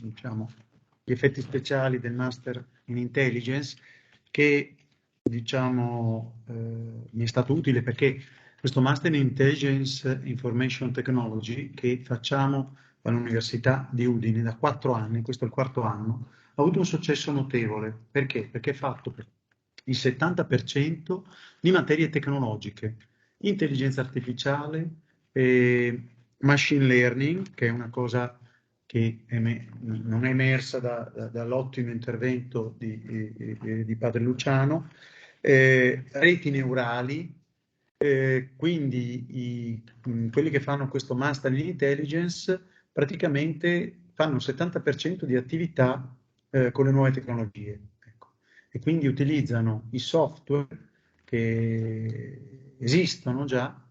diciamo, gli effetti speciali del Master in Intelligence, che diciamo mi è stato utile perché questo Master in Intelligence Information Technology che facciamo all'Università di Udine da 4 anni, questo è il 4º anno, ha avuto un successo notevole. Perché? Perché è fatto per il 70% di materie tecnologiche, intelligenza artificiale, machine learning, che è una cosa che non è emersa dall'ottimo intervento di Padre Luciano, reti neurali, quindi quelli che fanno questo Master in Intelligence praticamente fanno il 70% di attività con le nuove tecnologie. Ecco. E quindi utilizzano i software che esistono già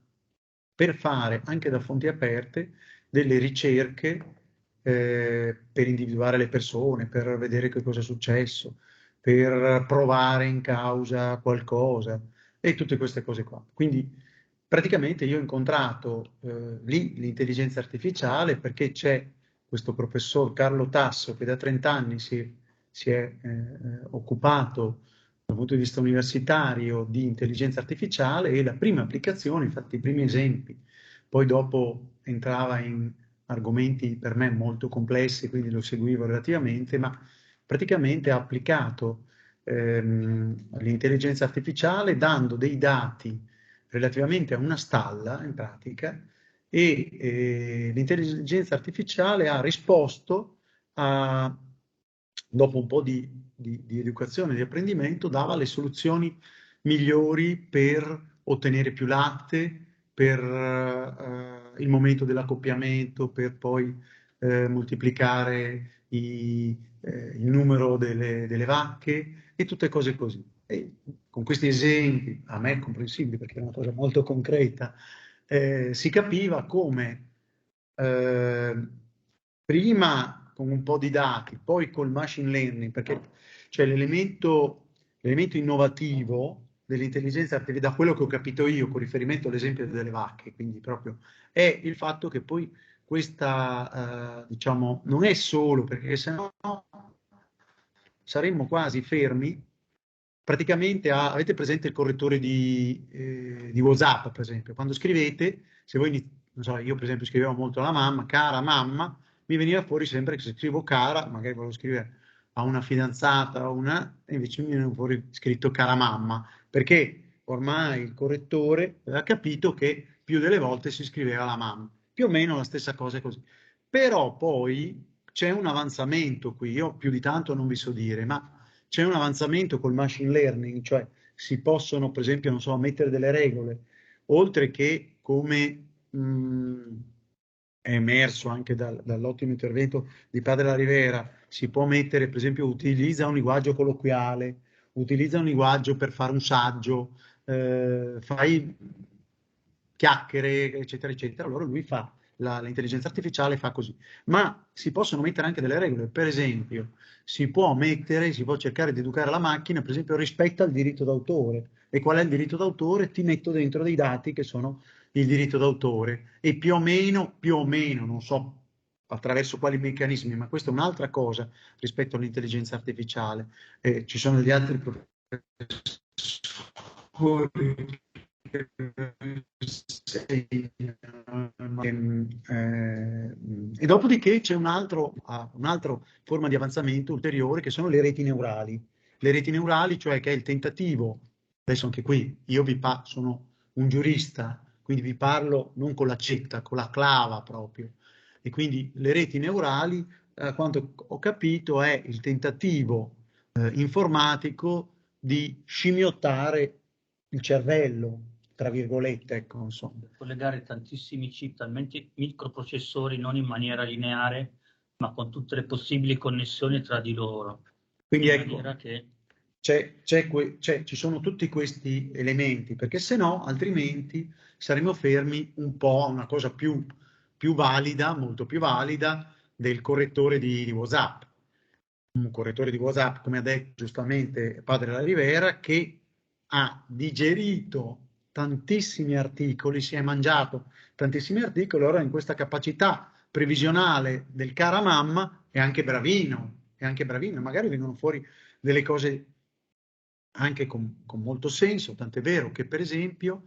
per fare anche da fonti aperte delle ricerche per individuare le persone, per vedere che cosa è successo, per provare in causa qualcosa e tutte queste cose qua. Quindi praticamente io ho incontrato lì l'intelligenza artificiale perché c'è questo professor Carlo Tasso che da 30 anni si è occupato dal punto di vista universitario di intelligenza artificiale e la prima applicazione, infatti i primi esempi, poi dopo entrava in argomenti per me molto complessi, quindi lo seguivo relativamente, ma praticamente ha applicato l'intelligenza artificiale dando dei dati relativamente a una stalla, in pratica, e l'intelligenza artificiale ha risposto dopo un po' di educazione, di apprendimento, dava le soluzioni migliori per ottenere più latte, per il momento dell'accoppiamento, per poi moltiplicare il numero delle vacche e tutte cose così. E con questi esempi, a me comprensibili perché è una cosa molto concreta, si capiva come prima con un po' di dati, poi col machine learning, perché cioè l'elemento innovativo dell'intelligenza artificiale, da quello che ho capito io con riferimento all'esempio delle vacche, quindi proprio è il fatto che poi questa, diciamo, non è solo perché se no saremmo quasi fermi praticamente avete presente il correttore di WhatsApp, per esempio, quando scrivete, se voi, non so, io per esempio scrivevo molto alla mamma, cara mamma, mi veniva fuori sempre che se scrivo cara, magari volevo scrivere a una fidanzata o e invece mi veniva fuori scritto cara mamma, perché ormai il correttore aveva capito che più delle volte si scriveva la mamma. Più o meno la stessa cosa è così. Però poi c'è un avanzamento qui, io più di tanto non vi so dire, ma c'è un avanzamento col machine learning, cioè si possono, per esempio, non so, mettere delle regole, oltre che come è emerso anche dall'ottimo intervento di Padre La Rivera, si può mettere, per esempio, utilizza un linguaggio colloquiale, utilizza un linguaggio per fare un saggio, fai chiacchiere, eccetera, eccetera. Allora lui fa, l'intelligenza artificiale fa così. Ma si possono mettere anche delle regole, per esempio, si può cercare di educare la macchina, per esempio, rispetto al diritto d'autore. E qual è il diritto d'autore? Ti metto dentro dei dati che sono il diritto d'autore e più o meno, non so attraverso quali meccanismi, ma questa è un'altra cosa rispetto all'intelligenza artificiale. Ci sono gli altri professori e dopodiché c'è un'altra forma di avanzamento ulteriore che sono le reti neurali. Le reti neurali, cioè che è il tentativo, adesso anche qui, sono un giurista, quindi vi parlo non con l'accetta, con la clava proprio. E quindi le reti neurali, quanto ho capito, è il tentativo informatico di scimmiottare il cervello, tra virgolette, ecco, insomma. Collegare tantissimi chip, talmente microprocessori, non in maniera lineare, ma con tutte le possibili connessioni tra di loro. Quindi ecco, che ci sono tutti questi elementi, perché se no, altrimenti saremo fermi un po' a una cosa più valida, molto più valida, del correttore di WhatsApp. Un correttore di WhatsApp, come ha detto giustamente Padre La Rivera, che ha digerito tantissimi articoli, si è mangiato tantissimi articoli, allora in questa capacità previsionale del cara mamma è anche bravino, magari vengono fuori delle cose anche con molto senso, tant'è vero che per esempio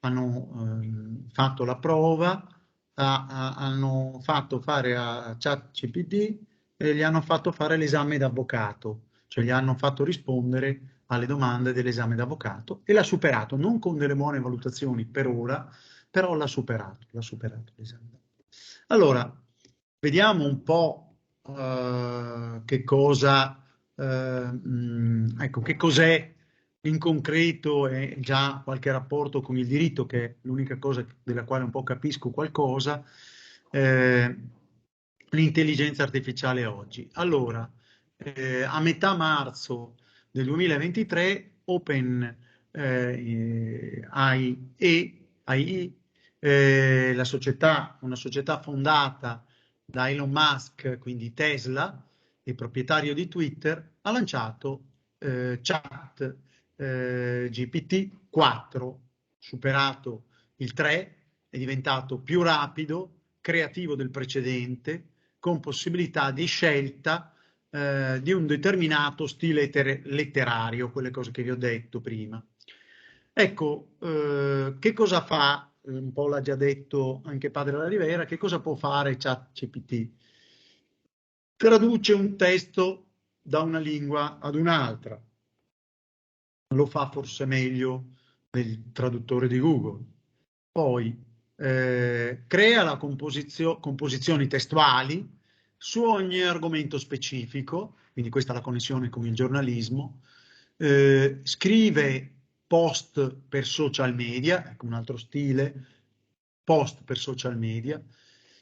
hanno fatto la prova, hanno fatto fare a ChatGPT e gli hanno fatto fare l'esame d'avvocato, cioè gli hanno fatto rispondere alle domande dell'esame d'avvocato e l'ha superato, non con delle buone valutazioni per ora, però l'ha superato l'esame. Allora, vediamo un po' che cosa, ecco, che cos'è in concreto e già qualche rapporto con il diritto, che è l'unica cosa della quale un po' capisco qualcosa, l'intelligenza artificiale oggi. Allora, a metà marzo del 2023 OpenAI, la società, una società fondata da Elon Musk, quindi Tesla, il proprietario di Twitter, ha lanciato Chat GPT 4, superato il 3, è diventato più rapido, creativo del precedente, con possibilità di scelta di un determinato stile letterario, quelle cose che vi ho detto prima. Ecco, che cosa fa? Un po' l'ha già detto anche Padre della Rivera, che cosa può fare ChatGPT? Traduce un testo da una lingua ad un'altra. Lo fa forse meglio del traduttore di Google. Poi crea la composizioni testuali su ogni argomento specifico, quindi questa è la connessione con il giornalismo, scrive post per social media, ecco un altro stile, post per social media,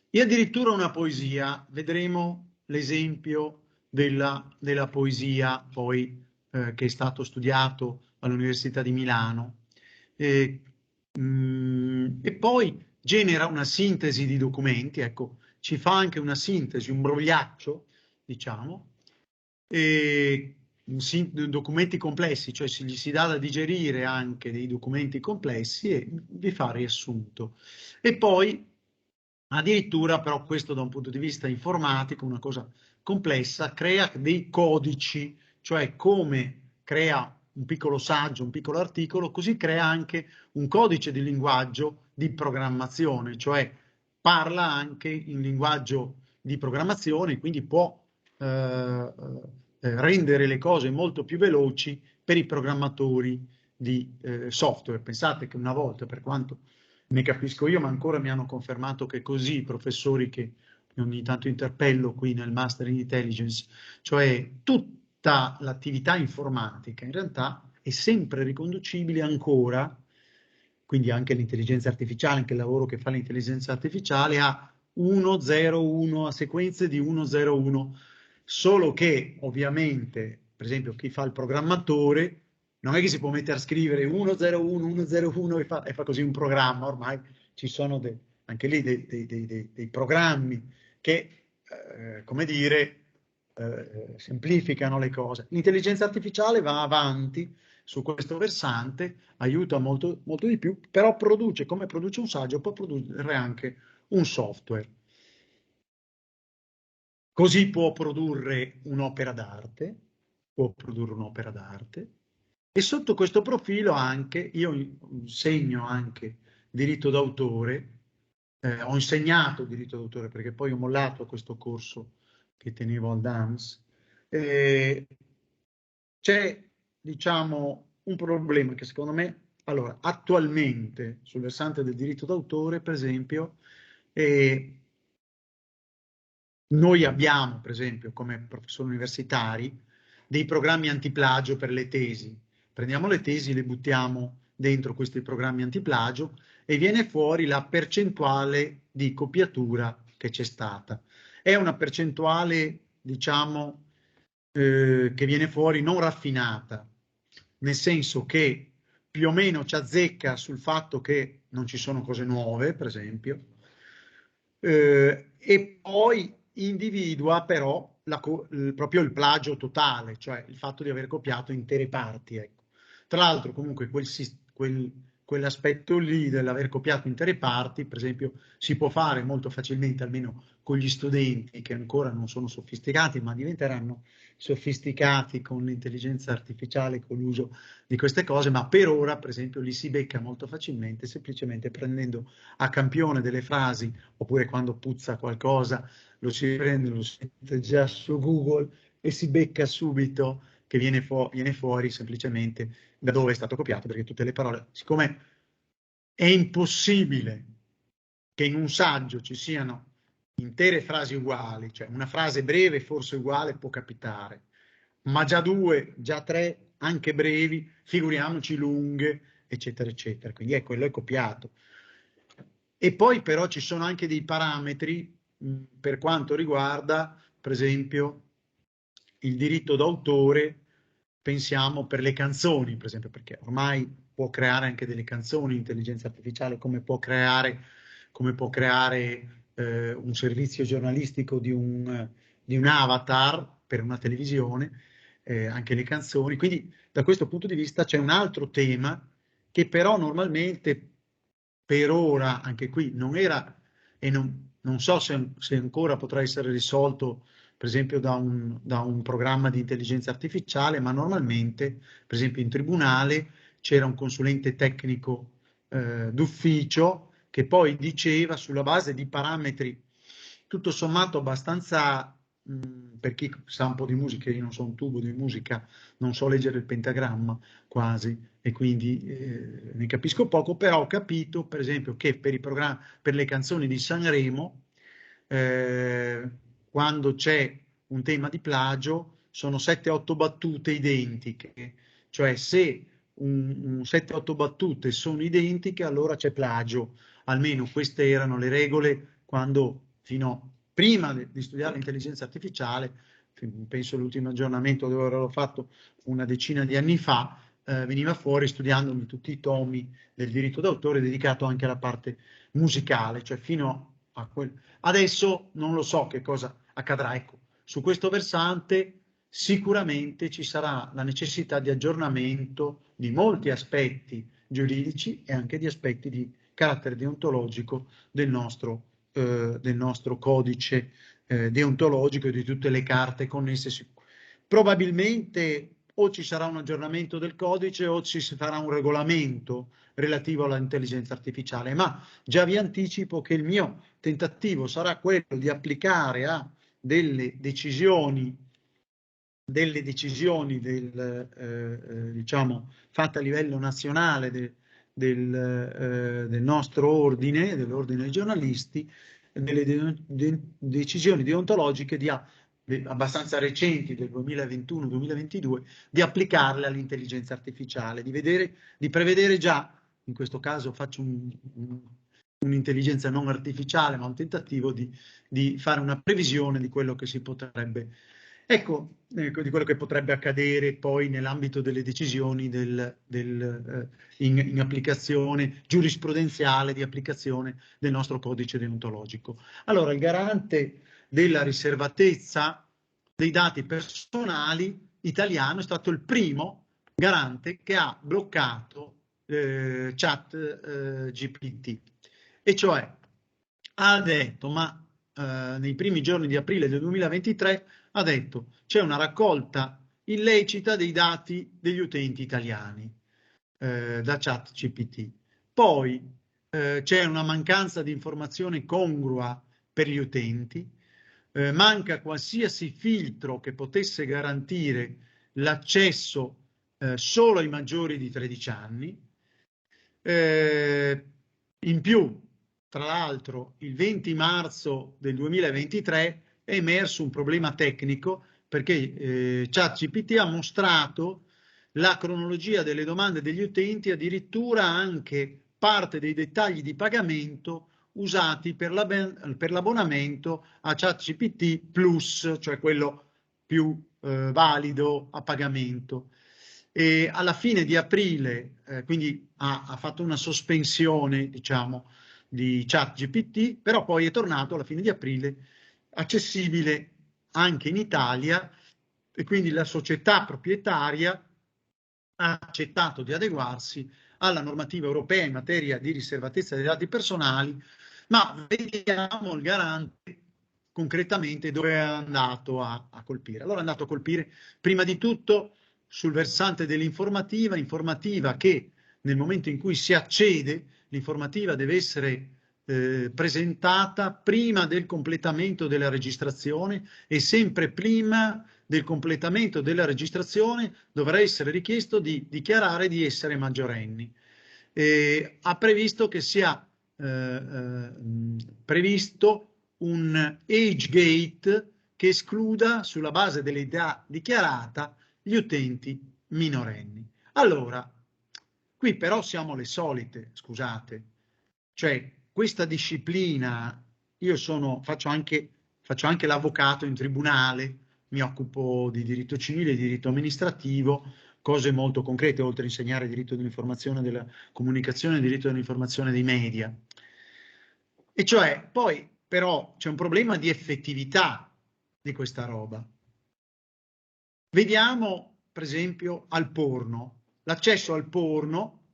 e addirittura una poesia. Vedremo l'esempio della poesia poi che è stato studiato all'Università di Milano. E poi genera una sintesi di documenti, ecco, ci fa anche una sintesi, un brogliaccio, diciamo, e documenti complessi, cioè gli si dà da digerire anche dei documenti complessi e vi fa riassunto. E poi addirittura, però questo da un punto di vista informatico, una cosa complessa, crea dei codici, cioè come crea un piccolo saggio, un piccolo articolo, così crea anche un codice di linguaggio di programmazione, cioè parla anche in linguaggio di programmazione, quindi può rendere le cose molto più veloci per i programmatori di software. Pensate che una volta, per quanto ne capisco io, ma ancora mi hanno confermato che così i professori che ogni tanto interpello qui nel Master in Intelligence, cioè tutta l'attività informatica in realtà è sempre riconducibile ancora, quindi anche l'intelligenza artificiale, anche il lavoro che fa l'intelligenza artificiale, a 101, a sequenze di 101, solo che ovviamente, per esempio, chi fa il programmatore non è che si può mettere a scrivere 101, 101 e fa così un programma, ormai ci sono anche lì dei programmi che, come dire, semplificano le cose. L'intelligenza artificiale va avanti su questo versante, aiuta molto, molto di più, però produce, come produce un saggio, può produrre anche un software. Così può produrre un'opera d'arte, e sotto questo profilo anche, io insegno anche diritto d'autore, ho insegnato diritto d'autore perché poi ho mollato questo corso che tenevo al DAMS. C'è, diciamo, un problema che secondo me, allora, attualmente sul versante del diritto d'autore, per esempio, noi abbiamo, per esempio, come professori universitari, dei programmi antiplagio per le tesi. Prendiamo le tesi, le buttiamo dentro questi programmi antiplagio e viene fuori la percentuale di copiatura che c'è stata. È una percentuale, diciamo, che viene fuori non raffinata, nel senso che più o meno ci azzecca sul fatto che non ci sono cose nuove, per esempio, e poi individua però proprio il plagio totale, cioè il fatto di aver copiato intere parti. Ecco. Tra l'altro comunque quell'aspetto lì dell'aver copiato intere parti, per esempio, si può fare molto facilmente, almeno con gli studenti che ancora non sono sofisticati, ma diventeranno sofisticati con l'intelligenza artificiale, con l'uso di queste cose, ma per ora, per esempio, li si becca molto facilmente semplicemente prendendo a campione delle frasi, oppure quando puzza qualcosa lo si prende, lo si mette già su Google e si becca subito che viene fuori semplicemente da dove è stato copiato, perché tutte le parole, siccome è impossibile che in un saggio ci siano intere frasi uguali, cioè una frase breve forse uguale può capitare, ma già 2, già 3, anche brevi, figuriamoci lunghe, eccetera, eccetera. Quindi quello è copiato. E poi però ci sono anche dei parametri per quanto riguarda, per esempio, il diritto d'autore, pensiamo per le canzoni, per esempio, perché ormai può creare anche delle canzoni, l'intelligenza artificiale, come può creare un servizio giornalistico di un avatar per una televisione, anche le canzoni. Quindi da questo punto di vista c'è un altro tema che però normalmente per ora, anche qui, non era e non so se ancora potrà essere risolto, per esempio, da un programma di intelligenza artificiale, ma normalmente, per esempio, in tribunale c'era un consulente tecnico d'ufficio che poi diceva sulla base di parametri tutto sommato abbastanza, per chi sa un po' di musica, io non so un tubo di musica, non so leggere il pentagramma quasi, e quindi ne capisco poco, però ho capito per esempio che per le canzoni di Sanremo, quando c'è un tema di plagio, sono 7-8 battute identiche, cioè se 7-8 battute sono identiche, allora c'è plagio. Almeno queste erano le regole quando, prima di studiare l'intelligenza artificiale, penso l'ultimo aggiornamento dove l'ho fatto una decina di anni fa, veniva fuori studiandomi tutti i tomi del diritto d'autore dedicato anche alla parte musicale, cioè fino a adesso non lo so che cosa accadrà. Ecco, su questo versante sicuramente ci sarà la necessità di aggiornamento di molti aspetti giuridici e anche di aspetti di carattere deontologico del nostro codice deontologico e di tutte le carte connesse. Probabilmente o ci sarà un aggiornamento del codice o ci farà un regolamento relativo all'intelligenza artificiale, ma già vi anticipo che il mio tentativo sarà quello di applicare a delle decisioni diciamo, fatte a livello nazionale del nostro ordine, dell'ordine dei giornalisti, delle decisioni deontologiche abbastanza recenti del 2021-2022, di applicarle all'intelligenza artificiale, di prevedere già, in questo caso faccio un'intelligenza non artificiale, ma un tentativo di fare una previsione di quello che si potrebbe, di quello che potrebbe accadere poi nell'ambito delle decisioni in applicazione giurisprudenziale di applicazione del nostro codice deontologico. Allora, il garante della riservatezza dei dati personali italiano è stato il primo garante che ha bloccato ChatGPT, e cioè ha detto, nei primi giorni di aprile del 2023, ha detto c'è una raccolta illecita dei dati degli utenti italiani da ChatGPT. Poi c'è una mancanza di informazione congrua per gli utenti, manca qualsiasi filtro che potesse garantire l'accesso solo ai maggiori di 13 anni. In più, tra l'altro, il 20 marzo del 2023 è emerso un problema tecnico perché ChatGPT ha mostrato la cronologia delle domande degli utenti, addirittura anche parte dei dettagli di pagamento usati per l'abbonamento a ChatGPT Plus, cioè quello più valido a pagamento. E alla fine di aprile, quindi ha fatto una sospensione, diciamo, di ChatGPT, però poi è tornato alla fine di aprile accessibile anche in Italia, e quindi la società proprietaria ha accettato di adeguarsi alla normativa europea in materia di riservatezza dei dati personali, ma vediamo il garante concretamente dove è andato a colpire. Allora è andato a colpire prima di tutto sul versante dell'informativa, informativa che nel momento in cui si accede, l'informativa deve essere presentata prima del completamento della registrazione e sempre prima del completamento della registrazione dovrà essere richiesto di dichiarare di essere maggiorenni. Ha previsto che sia previsto un age gate che escluda sulla base dell'età dichiarata gli utenti minorenni. Allora, qui però siamo le solite, scusate, cioè questa disciplina, io faccio anche l'avvocato in tribunale, mi occupo di diritto civile, di diritto amministrativo, cose molto concrete, oltre a insegnare diritto dell'informazione, della comunicazione, diritto dell'informazione dei media. E cioè, poi però c'è un problema di effettività di questa roba. Vediamo, per esempio, al porno. L'accesso al porno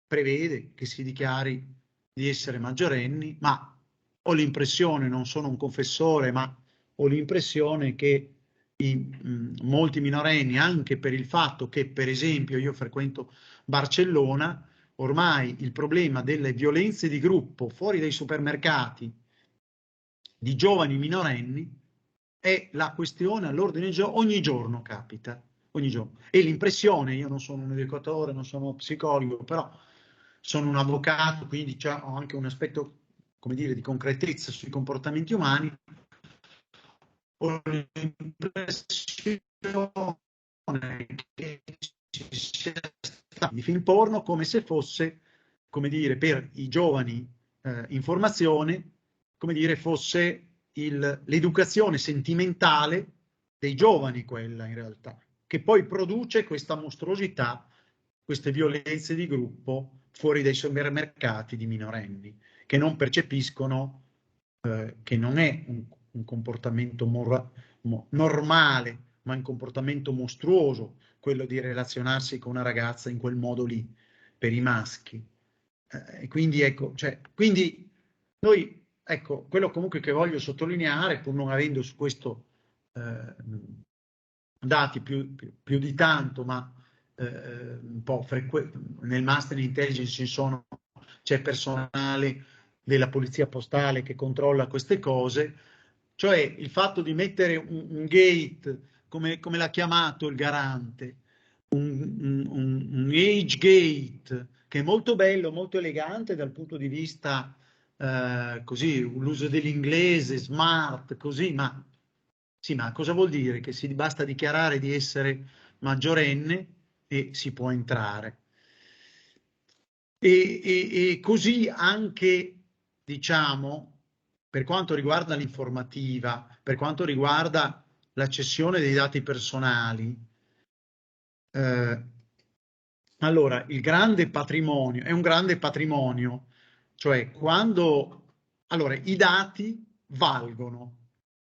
prevede che si dichiari di essere maggiorenni, ma ho l'impressione, non sono un confessore, ma ho l'impressione che molti minorenni, anche per il fatto che, per esempio, io frequento Barcellona, ormai il problema delle violenze di gruppo fuori dai supermercati di giovani minorenni è la questione all'ordine del giorno, ogni giorno capita, ogni giorno. E l'impressione, io non sono un educatore, non sono psicologo, però sono un avvocato, quindi ho anche un aspetto, come dire, di concretezza sui comportamenti umani, ho l'impressione che ci sia stato di film porno come se fosse, come dire, per i giovani in formazione, come dire, fosse l'educazione sentimentale dei giovani quella in realtà, che poi produce questa mostruosità, queste violenze di gruppo fuori dai supermercati di minorenni, che non percepiscono che non è un comportamento normale, ma un comportamento mostruoso, quello di relazionarsi con una ragazza in quel modo lì, per i maschi. Quindi, ecco, quindi noi, ecco, quello comunque che voglio sottolineare, pur non avendo su questo dati più di tanto, ma un po' nel Master in Intelligence c'è personale della polizia postale che controlla queste cose, cioè il fatto di mettere un gate, come l'ha chiamato il garante, un age gate, che è molto bello, molto elegante dal punto di vista così, l'uso dell'inglese, smart, così, ma sì, ma cosa vuol dire? Che basta dichiarare di essere maggiorenne e si può entrare. E così anche, diciamo, per quanto riguarda l'informativa, per quanto riguarda la cessione dei dati personali, allora il grande patrimonio è un grande patrimonio, cioè allora i dati valgono.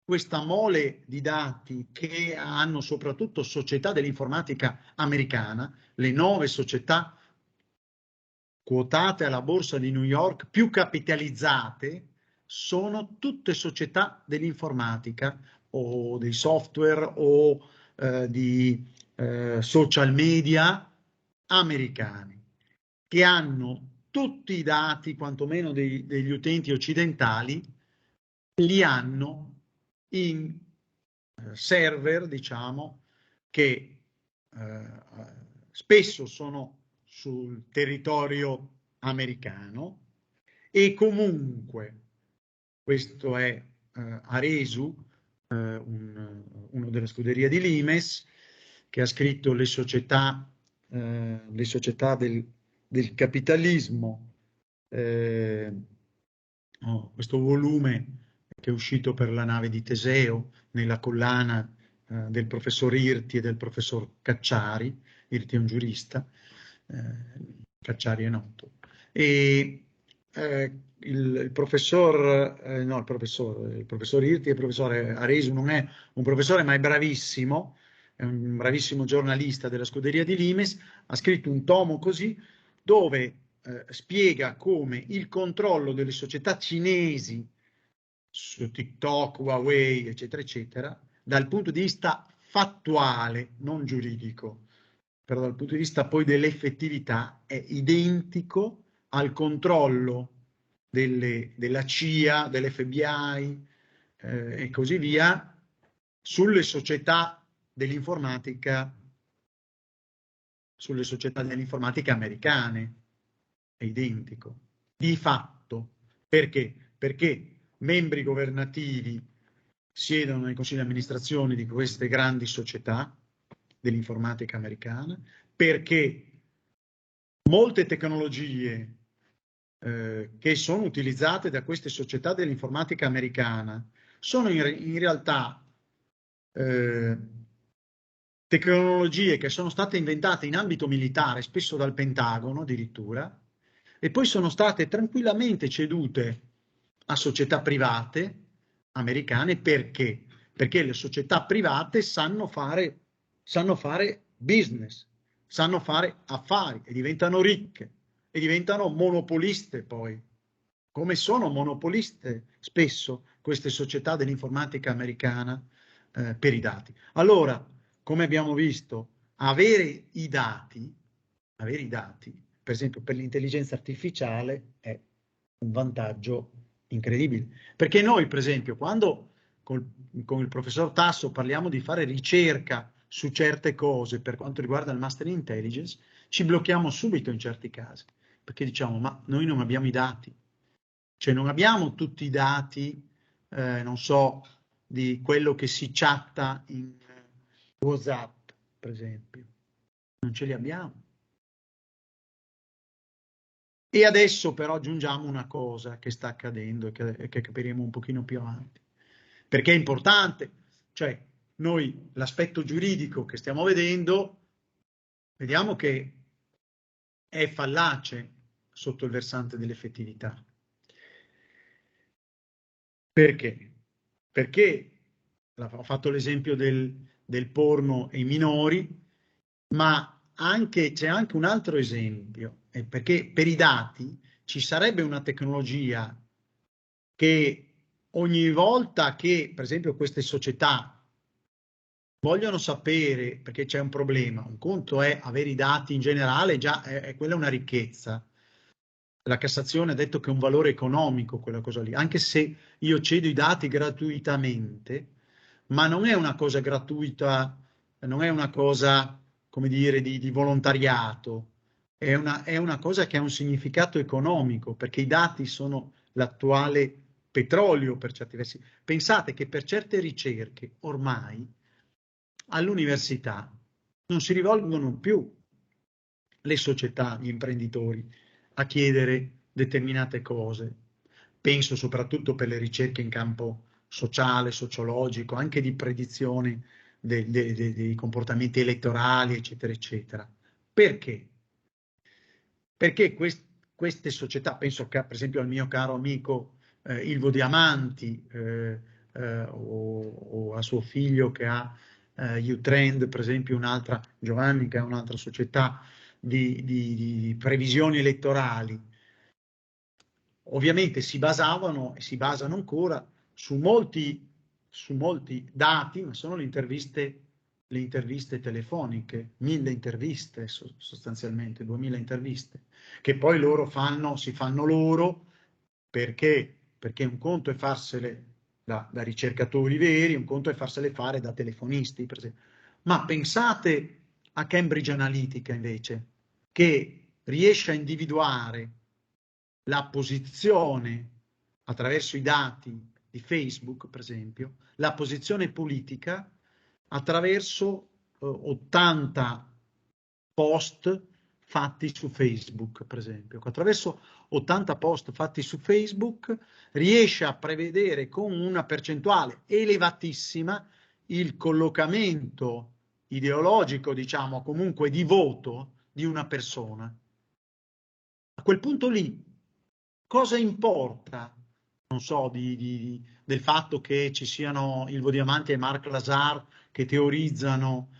Questa mole di dati che hanno soprattutto società dell'informatica americana, le 9 società quotate alla borsa di New York più capitalizzate, sono tutte società dell'informatica o dei software o di social media americani, che hanno tutti i dati, quantomeno degli utenti occidentali, li hanno in server, diciamo, che spesso sono sul territorio americano e comunque, questo è Aresu, uno della scuderia di Limes, che ha scritto le società del capitalismo, questo volume che è uscito per la nave di Teseo nella collana del professor Irti e del professor Cacciari. Irti è un giurista, Cacciari è noto. E il professor Irti e il professore Aresu non è un professore, ma è bravissimo giornalista della scuderia di Limes, ha scritto un tomo così, dove spiega come il controllo delle società cinesi su TikTok, Huawei, eccetera, eccetera, dal punto di vista fattuale, non giuridico, però dal punto di vista poi dell'effettività, è identico al controllo della CIA, dell'FBI e così via sulle società dell'informatica americane. È identico. Di fatto. Perché? Perché membri governativi siedono nei consigli di amministrazione di queste grandi società dell'informatica americana, perché molte tecnologie che sono utilizzate da queste società dell'informatica americana sono in realtà tecnologie che sono state inventate in ambito militare, spesso dal Pentagono addirittura, e poi sono state tranquillamente cedute a società private americane. Perché? Perché le società private sanno fare business, sanno fare affari e diventano ricche e diventano monopoliste poi, come sono monopoliste spesso queste società dell'informatica americana per i dati. Allora, come abbiamo visto, avere i dati, per esempio per l'intelligenza artificiale, è un vantaggio incredibile. Perché noi, per esempio, quando con il professor Tasso parliamo di fare ricerca su certe cose per quanto riguarda il Master Intelligence, ci blocchiamo subito in certi casi, perché diciamo, ma noi non abbiamo i dati, cioè non abbiamo tutti i dati, non so, di quello che si chatta in WhatsApp, per esempio. Non ce li abbiamo. E adesso però aggiungiamo una cosa che sta accadendo e che capiremo un pochino più avanti. Perché è importante, cioè noi l'aspetto giuridico che stiamo vedendo, vediamo che è fallace sotto il versante dell'effettività. Perché? Perché ho fatto l'esempio del porno e i minori, ma c'è anche un altro esempio, perché per i dati ci sarebbe una tecnologia che ogni volta che, per esempio, queste società vogliono sapere, perché c'è un problema, un conto è avere i dati in generale, già è quella una ricchezza. La Cassazione ha detto che è un valore economico quella cosa lì, anche se io cedo i dati gratuitamente, ma non è una cosa gratuita, non è una cosa, come dire, di volontariato, è una cosa che ha un significato economico, perché i dati sono l'attuale petrolio per certi versi. Pensate che per certe ricerche ormai all'università non si rivolgono più le società, gli imprenditori a chiedere determinate cose. Penso soprattutto per le ricerche in campo sociale, sociologico, anche di predizione dei comportamenti elettorali, eccetera, eccetera. Perché? Perché queste società, penso che per esempio al mio caro amico Ilvo Diamanti o a suo figlio che ha Utrend, per esempio un'altra, Giovanni che ha un'altra società di previsioni elettorali, ovviamente si basavano e si basano ancora su molti dati, ma sono le interviste telefoniche, 1000 interviste sostanzialmente, 2000 interviste, che poi si fanno loro perché un conto è farsele da ricercatori veri, un conto è farsele fare da telefonisti, per esempio. Ma pensate a Cambridge Analytica invece, che riesce a individuare la posizione attraverso i dati di Facebook, per esempio, la posizione politica attraverso 80 post fatti su Facebook, per esempio. Attraverso 80 post fatti su Facebook riesce a prevedere con una percentuale elevatissima il collocamento ideologico, diciamo, comunque di voto di una persona. A quel punto lì, cosa importa, non so, del fatto che ci siano Ilvo Diamanti e Marc Lazar che teorizzano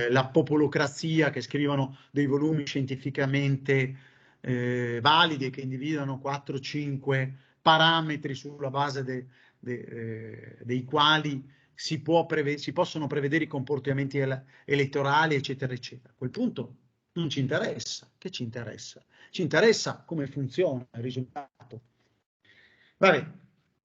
la popolocrazia, che scrivono dei volumi scientificamente validi, che individuano 4-5 parametri sulla base dei quali si possono prevedere i comportamenti elettorali, eccetera, eccetera. A quel punto non ci interessa. Che ci interessa? Ci interessa come funziona il risultato. Vabbè,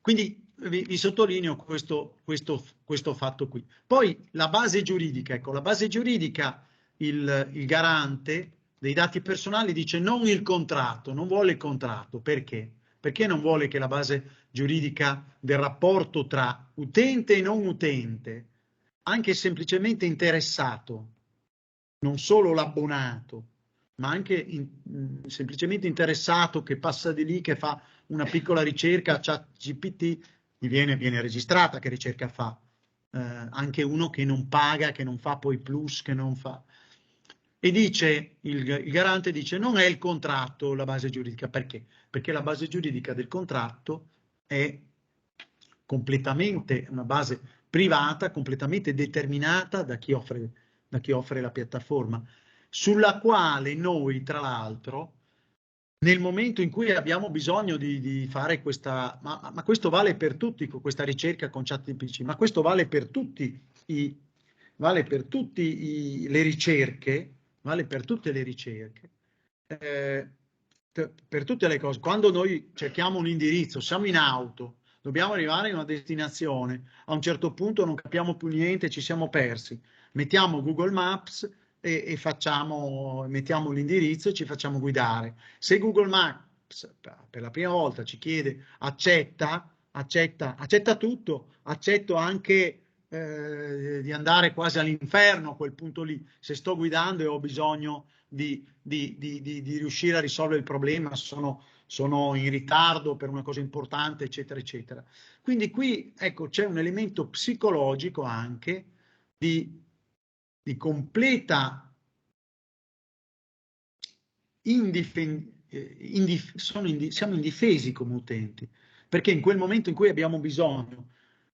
quindi vi sottolineo questo fatto qui. Poi la base giuridica, ecco, la base giuridica, il garante dei dati personali dice non il contratto, non vuole il contratto. Perché? Perché non vuole che la base giuridica del rapporto tra utente e non utente, anche semplicemente interessato, non solo l'abbonato, ma anche semplicemente interessato che passa di lì, che fa una piccola ricerca, ChatGPT, viene registrata che ricerca fa. Anche uno che non paga, che non fa poi plus, che non fa. E dice, il garante dice, non è il contratto la base giuridica. Perché? Perché la base giuridica del contratto è completamente una base privata, completamente determinata da chi offre la piattaforma, sulla quale noi, tra l'altro, nel momento in cui abbiamo bisogno di fare questa, ma questo vale per tutti, con questa ricerca con ChatGPT, ma questo vale per tutti le ricerche, vale per tutte le ricerche, per tutte le cose. Quando noi cerchiamo un indirizzo, siamo in auto, dobbiamo arrivare in una destinazione, a un certo punto non capiamo più niente, ci siamo persi. Mettiamo Google Maps e mettiamo l'indirizzo e ci facciamo guidare. Se Google Maps per la prima volta ci chiede accetta tutto, accetto anche di andare quasi all'inferno a quel punto lì, se sto guidando e ho bisogno di riuscire a risolvere il problema, sono in ritardo per una cosa importante, eccetera, eccetera. Quindi qui, ecco, c'è un elemento psicologico anche di completa siamo indifesi come utenti, perché in quel momento in cui abbiamo bisogno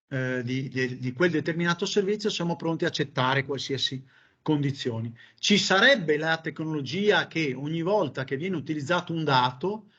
di quel determinato servizio siamo pronti a accettare qualsiasi condizioni. Ci sarebbe la tecnologia che ogni volta che viene utilizzato un dato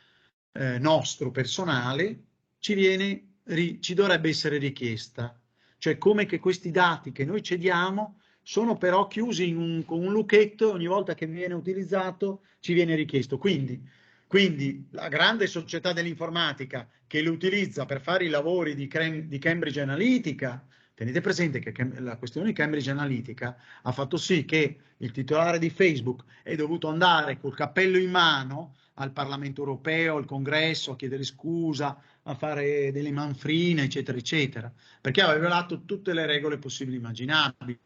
nostro personale ci dovrebbe essere richiesta, cioè come che questi dati che noi cediamo sono però chiusi con un lucchetto e ogni volta che viene utilizzato ci viene richiesto. Quindi la grande società dell'informatica che li utilizza per fare i lavori di Cambridge Analytica, tenete presente che la questione di Cambridge Analytica ha fatto sì che il titolare di Facebook è dovuto andare col cappello in mano al Parlamento europeo, al Congresso, a chiedere scusa, a fare delle manfrine, eccetera, eccetera, perché aveva violato tutte le regole possibili e immaginabili.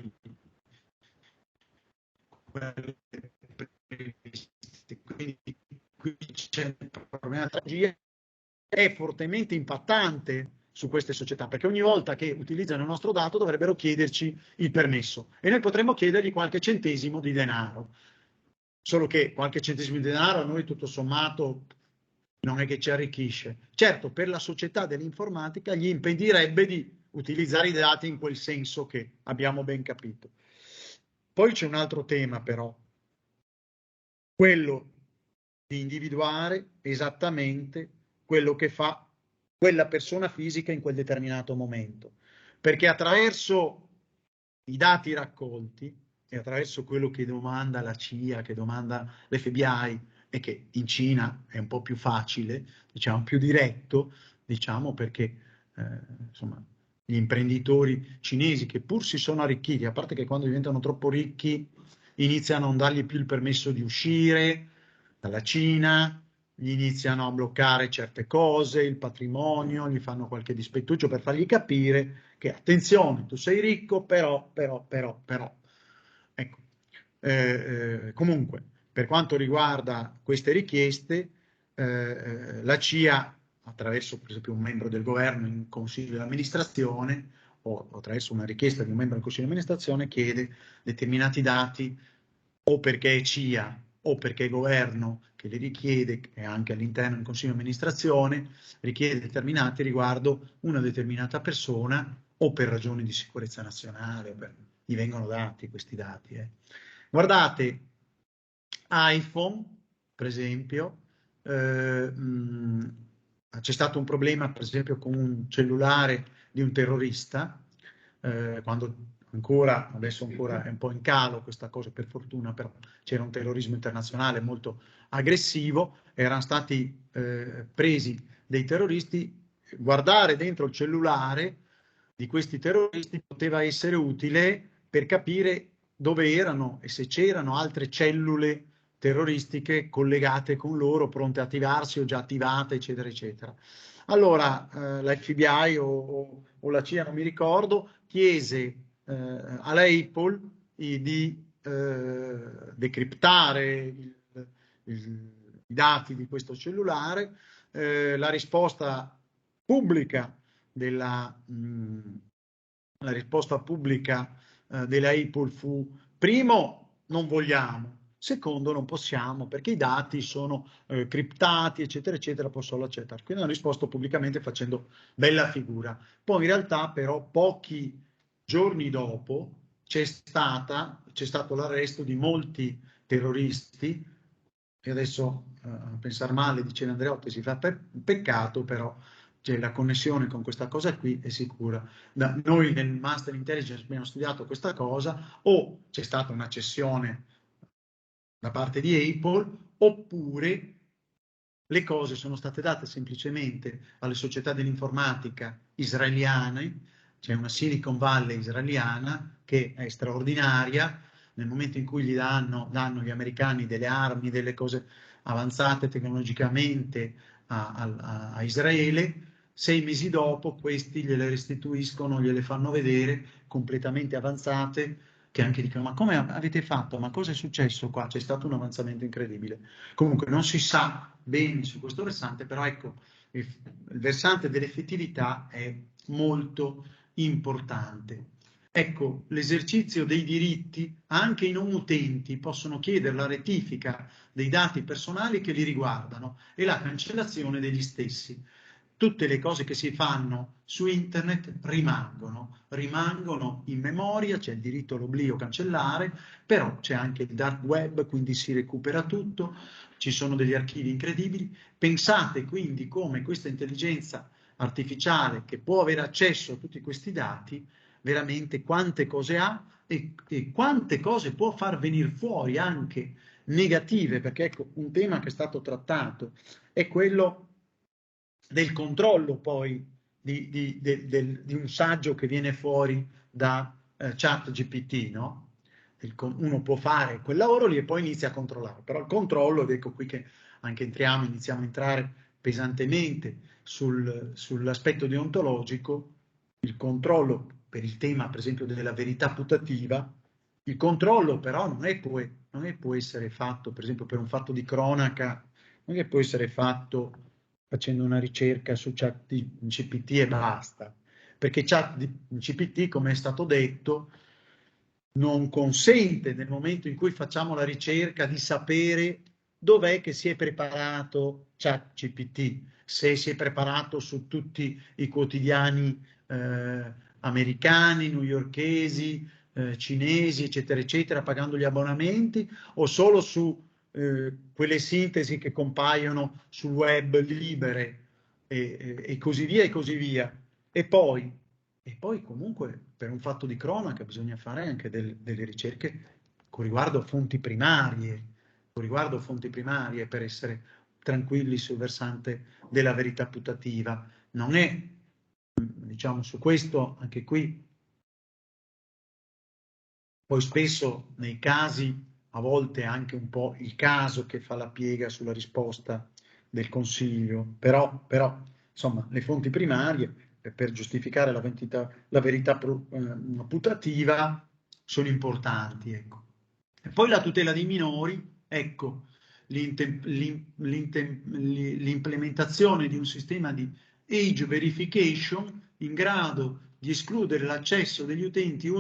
Quindi qui c'è il problema della tecnologia, è fortemente impattante su queste società, perché ogni volta che utilizzano il nostro dato dovrebbero chiederci il permesso e noi potremmo chiedergli qualche centesimo di denaro. Solo che qualche centesimo di denaro a noi tutto sommato non è che ci arricchisce. Certo, per la società dell'informatica gli impedirebbe di utilizzare i dati in quel senso che abbiamo ben capito. Poi c'è un altro tema però, quello di individuare esattamente quello che fa quella persona fisica in quel determinato momento. Perché attraverso i dati raccolti e attraverso quello che domanda la CIA, che domanda l'FBI e che in Cina è un po' più facile, diciamo più diretto, diciamo perché insomma gli imprenditori cinesi che pur si sono arricchiti, a parte che quando diventano troppo ricchi iniziano a non dargli più il permesso di uscire dalla Cina, gli iniziano a bloccare certe cose, il patrimonio, gli fanno qualche dispettuccio per fargli capire che attenzione, tu sei ricco, però. Ecco, comunque, per quanto riguarda queste richieste, la CIA, attraverso per esempio un membro del governo in consiglio di amministrazione o attraverso una richiesta di un membro del consiglio di amministrazione, chiede determinati dati o perché è CIA o perché è governo che li richiede, e anche all'interno del consiglio di amministrazione, richiede determinati riguardo una determinata persona o per ragioni di sicurezza nazionale, o per gli vengono dati questi dati. Guardate, iPhone, per esempio, c'è stato un problema, per esempio, con un cellulare di un terrorista, quando adesso ancora è un po' in calo questa cosa, per fortuna, però c'era un terrorismo internazionale molto aggressivo, erano stati presi dei terroristi. Guardare dentro il cellulare di questi terroristi poteva essere utile per capire dove erano e se c'erano altre cellule terroristiche collegate con loro, pronte a attivarsi o già attivate, eccetera, eccetera. Allora la FBI o la CIA, non mi ricordo, chiese all'Apple di decriptare i dati di questo cellulare. La risposta pubblica della Apple fu: primo, non vogliamo; secondo, non possiamo perché i dati sono criptati, eccetera, eccetera, posso solo accettare. Quindi hanno risposto pubblicamente facendo bella figura. Poi in realtà però pochi giorni dopo c'è stato l'arresto di molti terroristi, e adesso a pensare male, dice Andreotti, si fa peccato, però c'è la connessione con questa cosa qui è sicura. Noi nel Master Intelligence abbiamo studiato questa cosa, o c'è stata una cessione da parte di Apple, oppure le cose sono state date semplicemente alle società dell'informatica israeliane. C'è una Silicon Valley israeliana che è straordinaria. Nel momento in cui danno gli americani delle armi, delle cose avanzate tecnologicamente a Israele, 6 mesi dopo questi gliele restituiscono, gliele fanno vedere completamente avanzate, che anche dicono: ma come avete fatto? Ma cosa è successo qua? C'è stato un avanzamento incredibile. Comunque non si sa bene su questo versante, però ecco, il versante dell'effettività è molto importante. Ecco, l'esercizio dei diritti, anche i non utenti possono chiedere la rettifica dei dati personali che li riguardano e la cancellazione degli stessi. Tutte le cose che si fanno su internet rimangono in memoria, c'è il diritto all'oblio cancellare, però c'è anche il dark web, quindi si recupera tutto, ci sono degli archivi incredibili. Pensate quindi come questa intelligenza artificiale, che può avere accesso a tutti questi dati, veramente quante cose ha e quante cose può far venire fuori anche negative, perché ecco, un tema che è stato trattato è quello del controllo poi di un saggio che viene fuori da ChatGPT, no? Uno può fare quel lavoro lì e poi inizia a controllare, però il controllo, ed ecco qui che anche iniziamo a entrare pesantemente sull'aspetto deontologico, il controllo per il tema per esempio della verità putativa. Il controllo però non è può essere fatto, per esempio per un fatto di cronaca, non è che può essere fatto facendo una ricerca su ChatGPT e basta, perché ChatGPT, come è stato detto, non consente nel momento in cui facciamo la ricerca di sapere dov'è che si è preparato ChatGPT, se si è preparato su tutti i quotidiani americani, newyorkesi, cinesi, eccetera, eccetera, pagando gli abbonamenti, o solo su quelle sintesi che compaiono sul web libere e così via e così via. E poi comunque per un fatto di cronaca bisogna fare anche delle ricerche con riguardo a fonti primarie, per essere tranquilli sul versante della verità putativa. Non è, diciamo, su questo, anche qui, poi spesso nei casi, a volte anche un po' il caso che fa la piega sulla risposta del Consiglio, però insomma le fonti primarie per giustificare la verità putativa sono importanti. Ecco. E poi la tutela dei minori, ecco, l'implementazione di un sistema di age verification in grado di escludere l'accesso degli utenti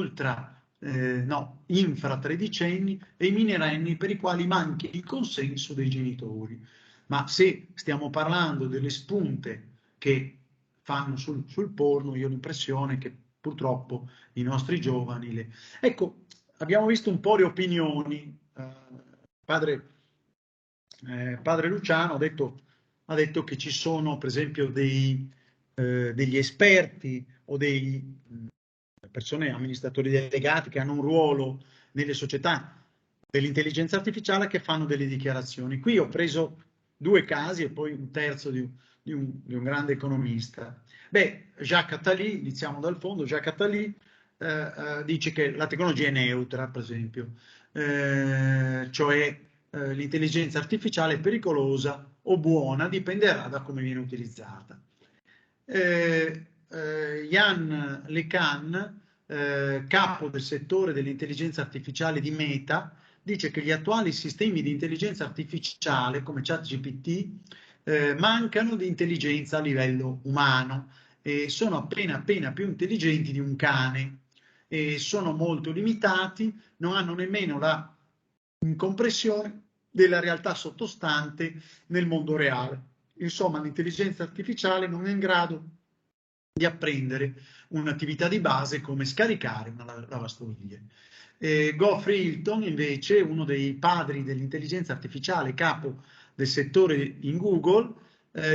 infra tredicenni e i minorenni per i quali manchi il consenso dei genitori. Ma se stiamo parlando delle spunte che fanno sul porno, io ho l'impressione che purtroppo i nostri giovani. Ecco, abbiamo visto un po' le opinioni. Padre Luciano ha detto che ci sono, per esempio, degli esperti o persone, amministratori delegati che hanno un ruolo nelle società dell'intelligenza artificiale che fanno delle dichiarazioni. Qui ho preso 2 casi e poi un terzo di un grande economista. Jacques Attali, iniziamo dal fondo, Jacques Attali dice che la tecnologia è neutra, per esempio, cioè l'intelligenza artificiale è pericolosa o buona, dipenderà da come viene utilizzata. Yann LeCun, capo del settore dell'intelligenza artificiale di Meta, dice che gli attuali sistemi di intelligenza artificiale come ChatGPT mancano di intelligenza a livello umano e sono appena più intelligenti di un cane e sono molto limitati, non hanno nemmeno la incompressione della realtà sottostante nel mondo reale. Insomma, l'intelligenza artificiale non è in grado di apprendere un'attività di base come scaricare una lavastoviglie. Geoffrey Hilton, invece, uno dei padri dell'intelligenza artificiale, capo del settore in Google,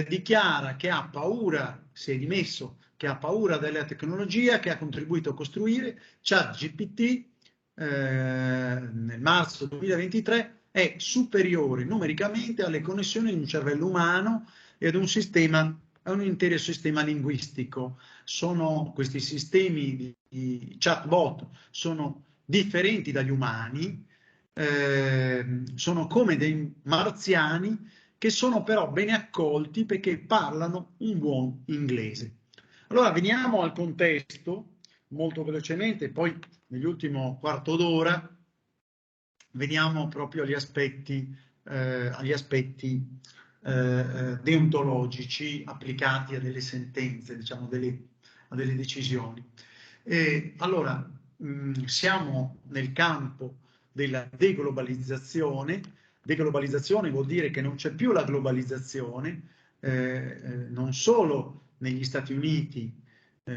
dichiara che ha paura, si è dimesso, che ha paura della tecnologia che ha contribuito a costruire. ChatGPT nel marzo 2023 è superiore numericamente alle connessioni di un cervello umano e ad un intero sistema linguistico. Questi sistemi di chatbot sono differenti dagli umani, sono come dei marziani che sono però bene accolti perché parlano un buon inglese. Allora veniamo al contesto molto velocemente, poi nell'ultimo quarto d'ora veniamo proprio agli aspetti deontologici applicati a delle sentenze, diciamo, a delle decisioni. Allora, siamo nel campo della deglobalizzazione. Deglobalizzazione vuol dire che non c'è più la globalizzazione, non solo negli Stati Uniti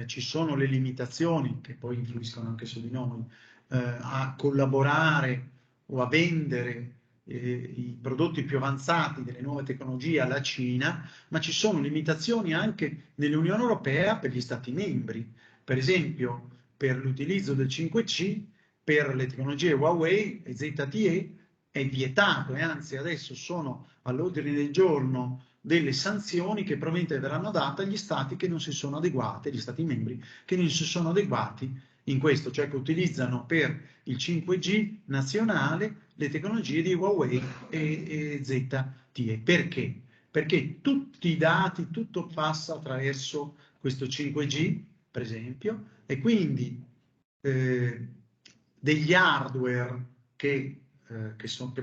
ci sono le limitazioni, che poi influiscono anche su di noi, a collaborare o a vendere i prodotti più avanzati delle nuove tecnologie alla Cina, ma ci sono limitazioni anche nell'Unione Europea per gli Stati membri. Per esempio, per l'utilizzo del 5G, per le tecnologie Huawei e ZTE è vietato e anzi adesso sono all'ordine del giorno delle sanzioni che probabilmente verranno date agli stati che non si sono adeguati, agli stati membri che non si sono adeguati in questo, cioè che utilizzano per il 5G nazionale le tecnologie di Huawei e ZTE. Perché? Perché tutti i dati, tutto passa attraverso questo 5G, per esempio, e quindi degli hardware che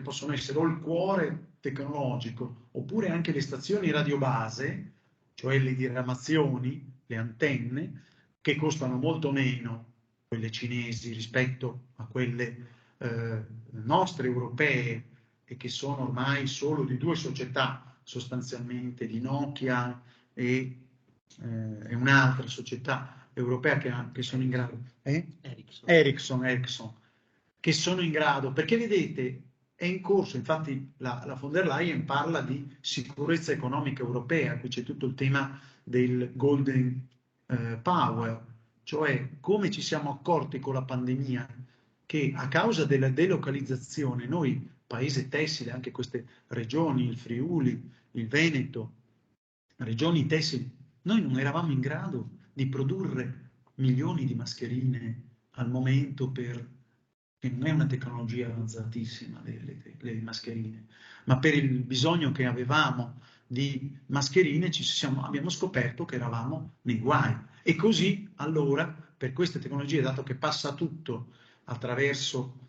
possono essere o il cuore tecnologico oppure anche le stazioni radiobase, cioè le diramazioni, le antenne, che costano molto meno quelle cinesi rispetto a quelle nostre europee e che sono ormai solo di 2 società sostanzialmente, di Nokia e un'altra società europea che sono in grado, Ericsson, che sono in grado, perché vedete è in corso, infatti la von der Leyen parla di sicurezza economica europea, qui c'è tutto il tema del golden power, cioè come ci siamo accorti con la pandemia che a causa della delocalizzazione noi, paese tessile, anche queste regioni, il Friuli, il Veneto, regioni tessili, noi non eravamo in grado di produrre milioni di mascherine al momento che non è una tecnologia avanzatissima le mascherine, ma per il bisogno che avevamo di mascherine abbiamo scoperto che eravamo nei guai. E così allora per queste tecnologie, dato che passa tutto attraverso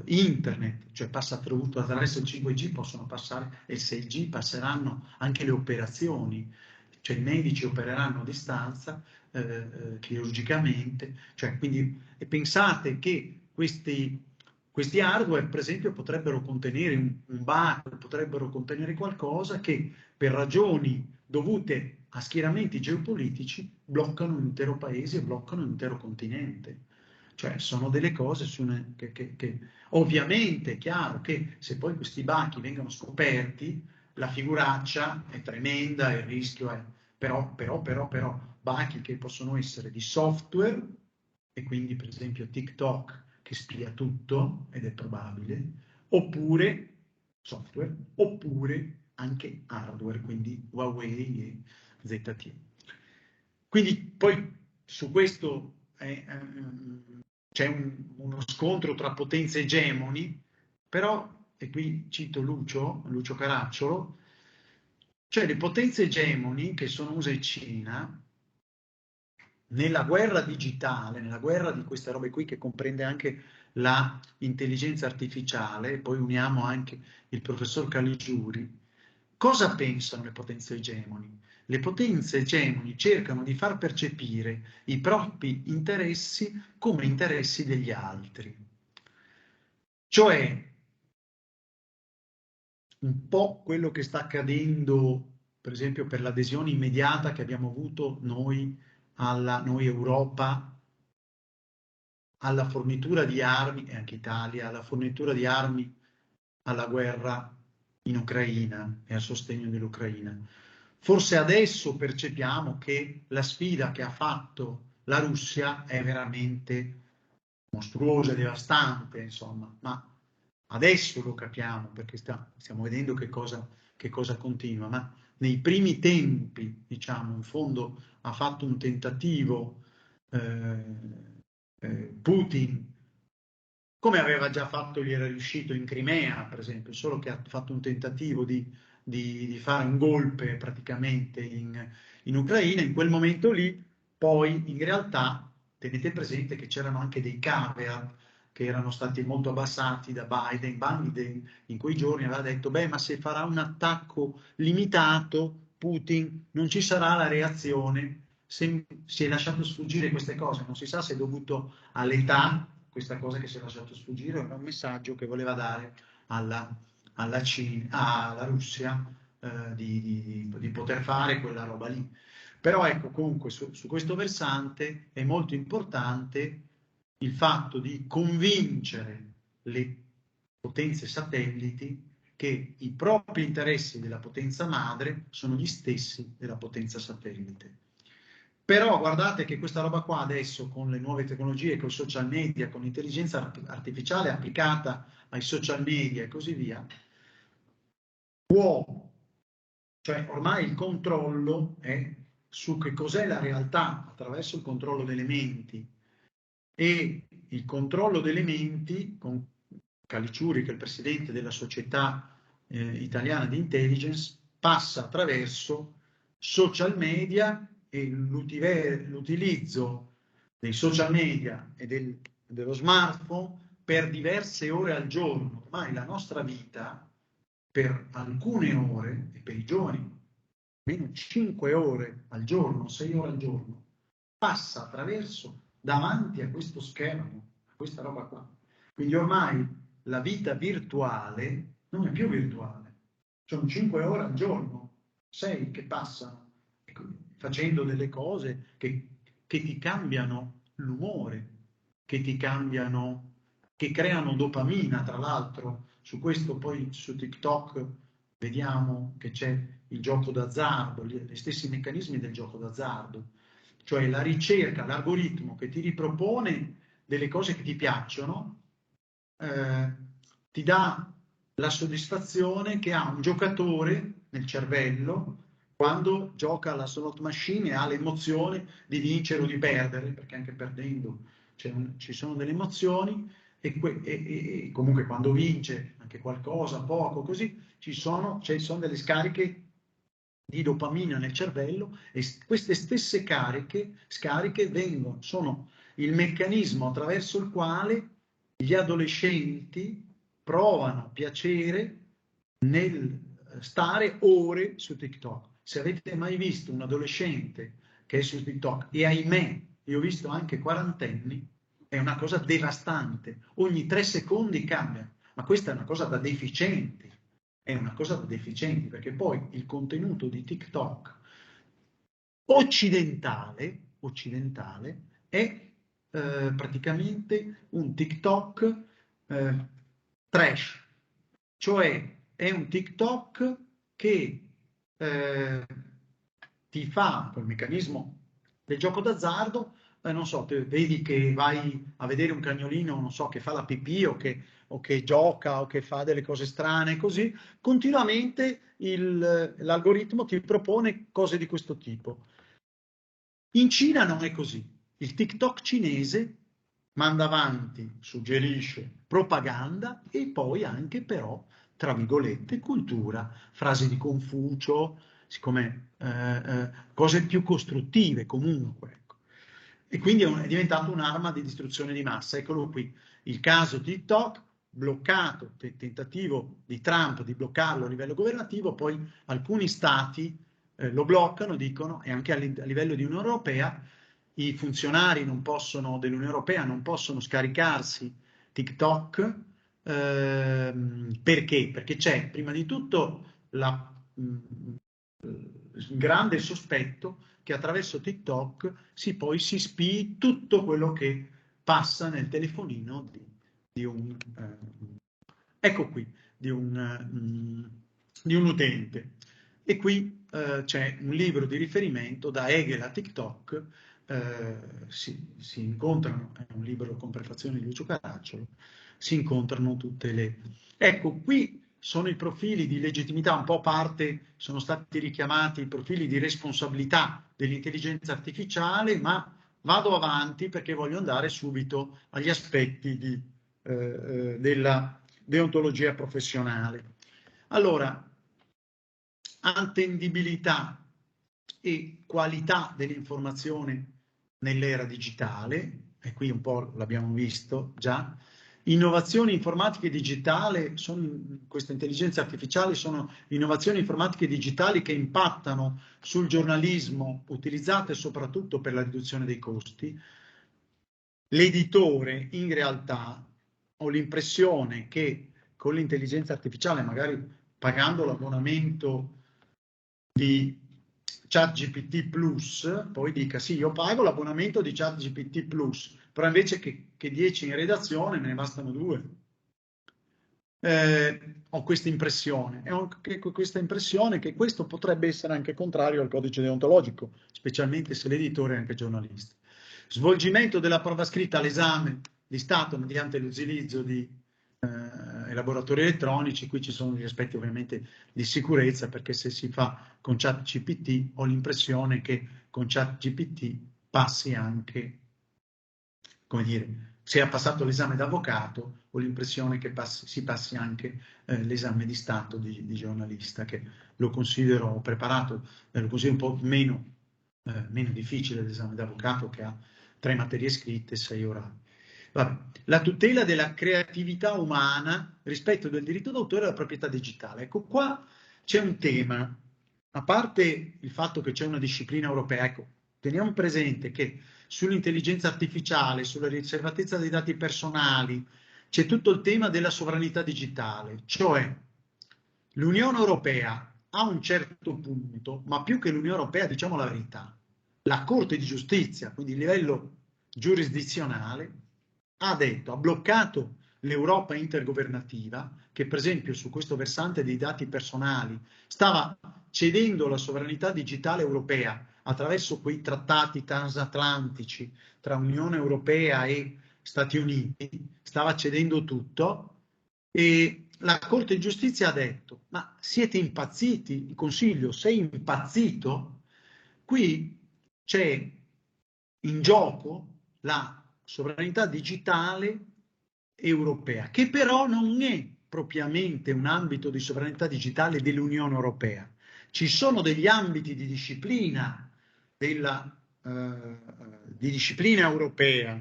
internet, cioè passa tutto attraverso il 5G, possono passare e il 6G, passeranno anche le operazioni, cioè i medici opereranno a distanza chirurgicamente, cioè, quindi, e pensate che questi hardware, per esempio, potrebbero contenere un bug, potrebbero contenere qualcosa che per ragioni dovute a schieramenti geopolitici bloccano un intero paese, bloccano un intero continente. Cioè sono delle cose che ovviamente è chiaro che se poi questi bachi vengono scoperti, la figuraccia è tremenda, il rischio è però bachi che possono essere di software, e quindi per esempio TikTok che spia tutto, ed è probabile, oppure software, oppure anche hardware, quindi Huawei e ZTE. Quindi poi su questo c'è uno scontro tra potenze egemoni, però, e qui cito Lucio Caracciolo, cioè le potenze egemoni che sono USA e Cina, nella guerra digitale, nella guerra di queste robe qui che comprende anche la intelligenza artificiale, poi uniamo anche il professor Caligiuri, cosa pensano le potenze egemoni? Le potenze egemoni cercano di far percepire i propri interessi come interessi degli altri. Cioè, un po' quello che sta accadendo, per esempio, per l'adesione immediata che abbiamo avuto noi Europa, alla fornitura di armi, e anche Italia, alla fornitura di armi alla guerra in Ucraina e al sostegno dell'Ucraina. Forse adesso percepiamo che la sfida che ha fatto la Russia è veramente mostruosa, devastante, insomma, ma adesso lo capiamo perché stiamo vedendo che cosa continua, ma nei primi tempi, diciamo, in fondo ha fatto un tentativo Putin, come aveva già fatto, gli era riuscito in Crimea, per esempio, solo che ha fatto un tentativo di fare un golpe praticamente in Ucraina, in quel momento lì, poi in realtà tenete presente che c'erano anche dei caveat che erano stati molto abbassati da Biden. Biden in quei giorni aveva detto, beh, ma se farà un attacco limitato, Putin, non ci sarà la reazione. Si è lasciato sfuggire queste cose, non si sa se è dovuto all'età, questa cosa che si è lasciato sfuggire, era un messaggio che voleva dare alla Russia di poter fare quella roba lì. Però ecco, comunque su questo versante è molto importante il fatto di convincere le potenze satelliti che i propri interessi della potenza madre sono gli stessi della potenza satellite. Però guardate che questa roba qua adesso, con le nuove tecnologie, con i social media, con l'intelligenza artificiale applicata ai social media e così via, cioè ormai il controllo è su che cos'è la realtà attraverso il controllo delle menti, e il controllo delle menti, con Caliciuri, che è il presidente della società italiana di intelligence, passa attraverso social media e l'utilizzo dei social media e dello smartphone per diverse ore al giorno. Ormai la nostra vita, per alcune ore, e per i giovani, meno 5 ore al giorno, 6 ore al giorno, passa attraverso davanti a questo schermo, a questa roba qua. Quindi ormai la vita virtuale non è più virtuale, sono 5 ore al giorno, 6 che passano facendo delle cose che ti cambiano l'umore, che ti cambiano, che creano dopamina, tra l'altro. Su questo poi su TikTok vediamo che c'è il gioco d'azzardo, gli stessi meccanismi del gioco d'azzardo, cioè la ricerca, l'algoritmo che ti ripropone delle cose che ti piacciono, ti dà la soddisfazione che ha un giocatore nel cervello quando gioca alla slot machine e ha l'emozione di vincere o di perdere, perché anche perdendo ci sono delle emozioni, e comunque quando vince anche qualcosa, poco, così, ci sono delle scariche di dopamina nel cervello, e queste stesse scariche sono il meccanismo attraverso il quale gli adolescenti provano piacere nel stare ore su TikTok. Se avete mai visto un adolescente che è su TikTok, e ahimè, io ho visto anche quarantenni, è una cosa devastante. Ogni 3 secondi cambia, ma questa è una cosa da deficienti. È una cosa da deficienti, perché poi il contenuto di TikTok occidentale è praticamente un TikTok trash, cioè è un TikTok che ti fa quel meccanismo del gioco d'azzardo, non so, vedi che vai a vedere un cagnolino, non so, che fa la pipì o che gioca o che fa delle cose strane, così, continuamente l'algoritmo ti propone cose di questo tipo. In Cina non è così. Il TikTok cinese manda avanti, suggerisce propaganda e poi anche però, tra virgolette, cultura, frasi di Confucio, siccome cose più costruttive comunque. Ecco. E quindi è diventato un'arma di distruzione di massa. Eccolo qui, il caso TikTok bloccato, tentativo di Trump di bloccarlo a livello governativo, poi alcuni stati lo bloccano, dicono, e anche a livello di Unione Europea, i funzionari dell'Unione Europea non possono scaricarsi TikTok, perché? Perché c'è prima di tutto il grande sospetto che attraverso TikTok poi si spii tutto quello che passa nel telefonino di un, ecco qui, di un utente. E qui c'è un libro di riferimento da Hegel a TikTok, si incontrano, è un libro con prefazione di Lucio Caracciolo, si incontrano tutte le... Ecco, qui sono i profili di legittimità, un po' a parte, sono stati richiamati i profili di responsabilità dell'intelligenza artificiale, ma vado avanti perché voglio andare subito agli aspetti della deontologia professionale. Allora, attendibilità e qualità dell'informazione nell'era digitale, e qui un po' l'abbiamo visto già, innovazioni informatiche digitali, queste intelligenze artificiali sono innovazioni informatiche digitali che impattano sul giornalismo, utilizzate soprattutto per la riduzione dei costi. L'editore in realtà ho l'impressione che con l'intelligenza artificiale, magari pagando l'abbonamento di ChatGPT Plus, poi dica sì, io pago l'abbonamento di ChatGPT Plus, però invece che 10 in redazione me ne bastano 2. Ho questa impressione, che questo potrebbe essere anche contrario al codice deontologico, specialmente se l'editore è anche giornalista. Svolgimento della prova scritta all'esame di Stato mediante l'utilizzo di elaboratori elettronici, qui ci sono gli aspetti ovviamente di sicurezza, perché se si fa con ChatGPT ho l'impressione che con ChatGPT passi anche, come dire, se ha passato l'esame d'avvocato, ho l'impressione che si passi anche l'esame di Stato di giornalista, che lo considero preparato, lo considero un po' meno difficile l'esame d'avvocato, che ha 3 materie scritte e 6 orali. Vabbè. La tutela della creatività umana rispetto del diritto d'autore e della proprietà digitale. Ecco, qua c'è un tema, a parte il fatto che c'è una disciplina europea, ecco, teniamo presente che sull'intelligenza artificiale, sulla riservatezza dei dati personali, c'è tutto il tema della sovranità digitale, cioè l'Unione Europea a un certo punto, ma più che l'Unione Europea, diciamo la verità, la Corte di Giustizia, quindi il livello giurisdizionale, ha bloccato l'Europa intergovernativa, che per esempio su questo versante dei dati personali stava cedendo la sovranità digitale europea attraverso quei trattati transatlantici tra Unione Europea e Stati Uniti, stava cedendo tutto, e la Corte di Giustizia ha detto: ma siete impazziti? Il Consiglio, sei impazzito? Qui c'è in gioco la sovranità digitale europea, che però non è propriamente un ambito di sovranità digitale dell'Unione Europea. Ci sono degli ambiti di disciplina di disciplina europea,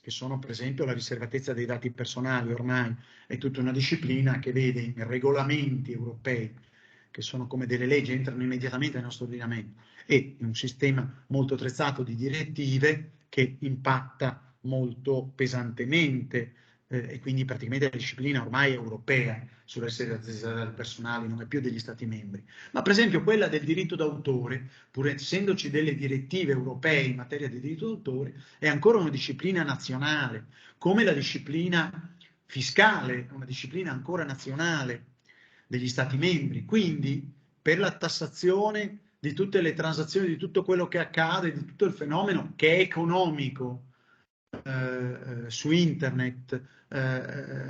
che sono per esempio la riservatezza dei dati personali. Ormai è tutta una disciplina che vede in regolamenti europei, che sono come delle leggi, entrano immediatamente nel nostro ordinamento, e un sistema molto attrezzato di direttive che impatta molto pesantemente e quindi praticamente la disciplina ormai è europea sull'essere aziendali personali, non è più degli Stati membri. Ma per esempio quella del diritto d'autore, pur essendoci delle direttive europee in materia di diritto d'autore, è ancora una disciplina nazionale, come la disciplina fiscale, una disciplina ancora nazionale degli Stati membri. Quindi per la tassazione di tutte le transazioni, di tutto quello che accade, di tutto il fenomeno che è economico su internet,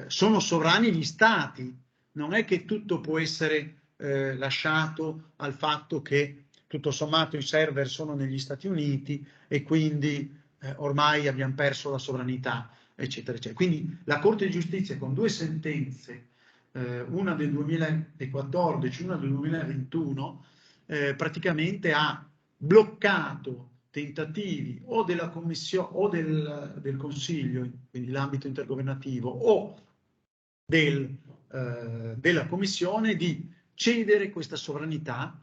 sono sovrani gli stati. Non è che tutto può essere lasciato al fatto che tutto sommato i server sono negli Stati Uniti e quindi ormai abbiamo perso la sovranità, eccetera, eccetera. Quindi la Corte di Giustizia con due sentenze, una del 2014, una del 2021, praticamente ha bloccato tentativi o della Commissione o del Consiglio, quindi l'ambito intergovernativo, o della Commissione di cedere questa sovranità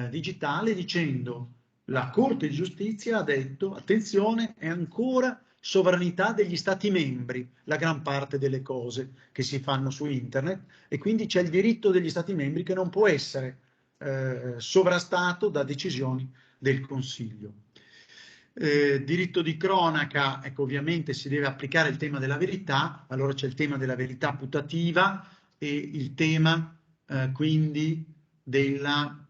digitale dicendo la Corte di Giustizia ha detto attenzione, è ancora sovranità degli Stati membri la gran parte delle cose che si fanno su internet e quindi c'è il diritto degli Stati membri che non può essere sovrastato da decisioni del Consiglio. Diritto di cronaca, ecco, ovviamente si deve applicare il tema della verità, allora c'è il tema della verità putativa e il tema quindi delle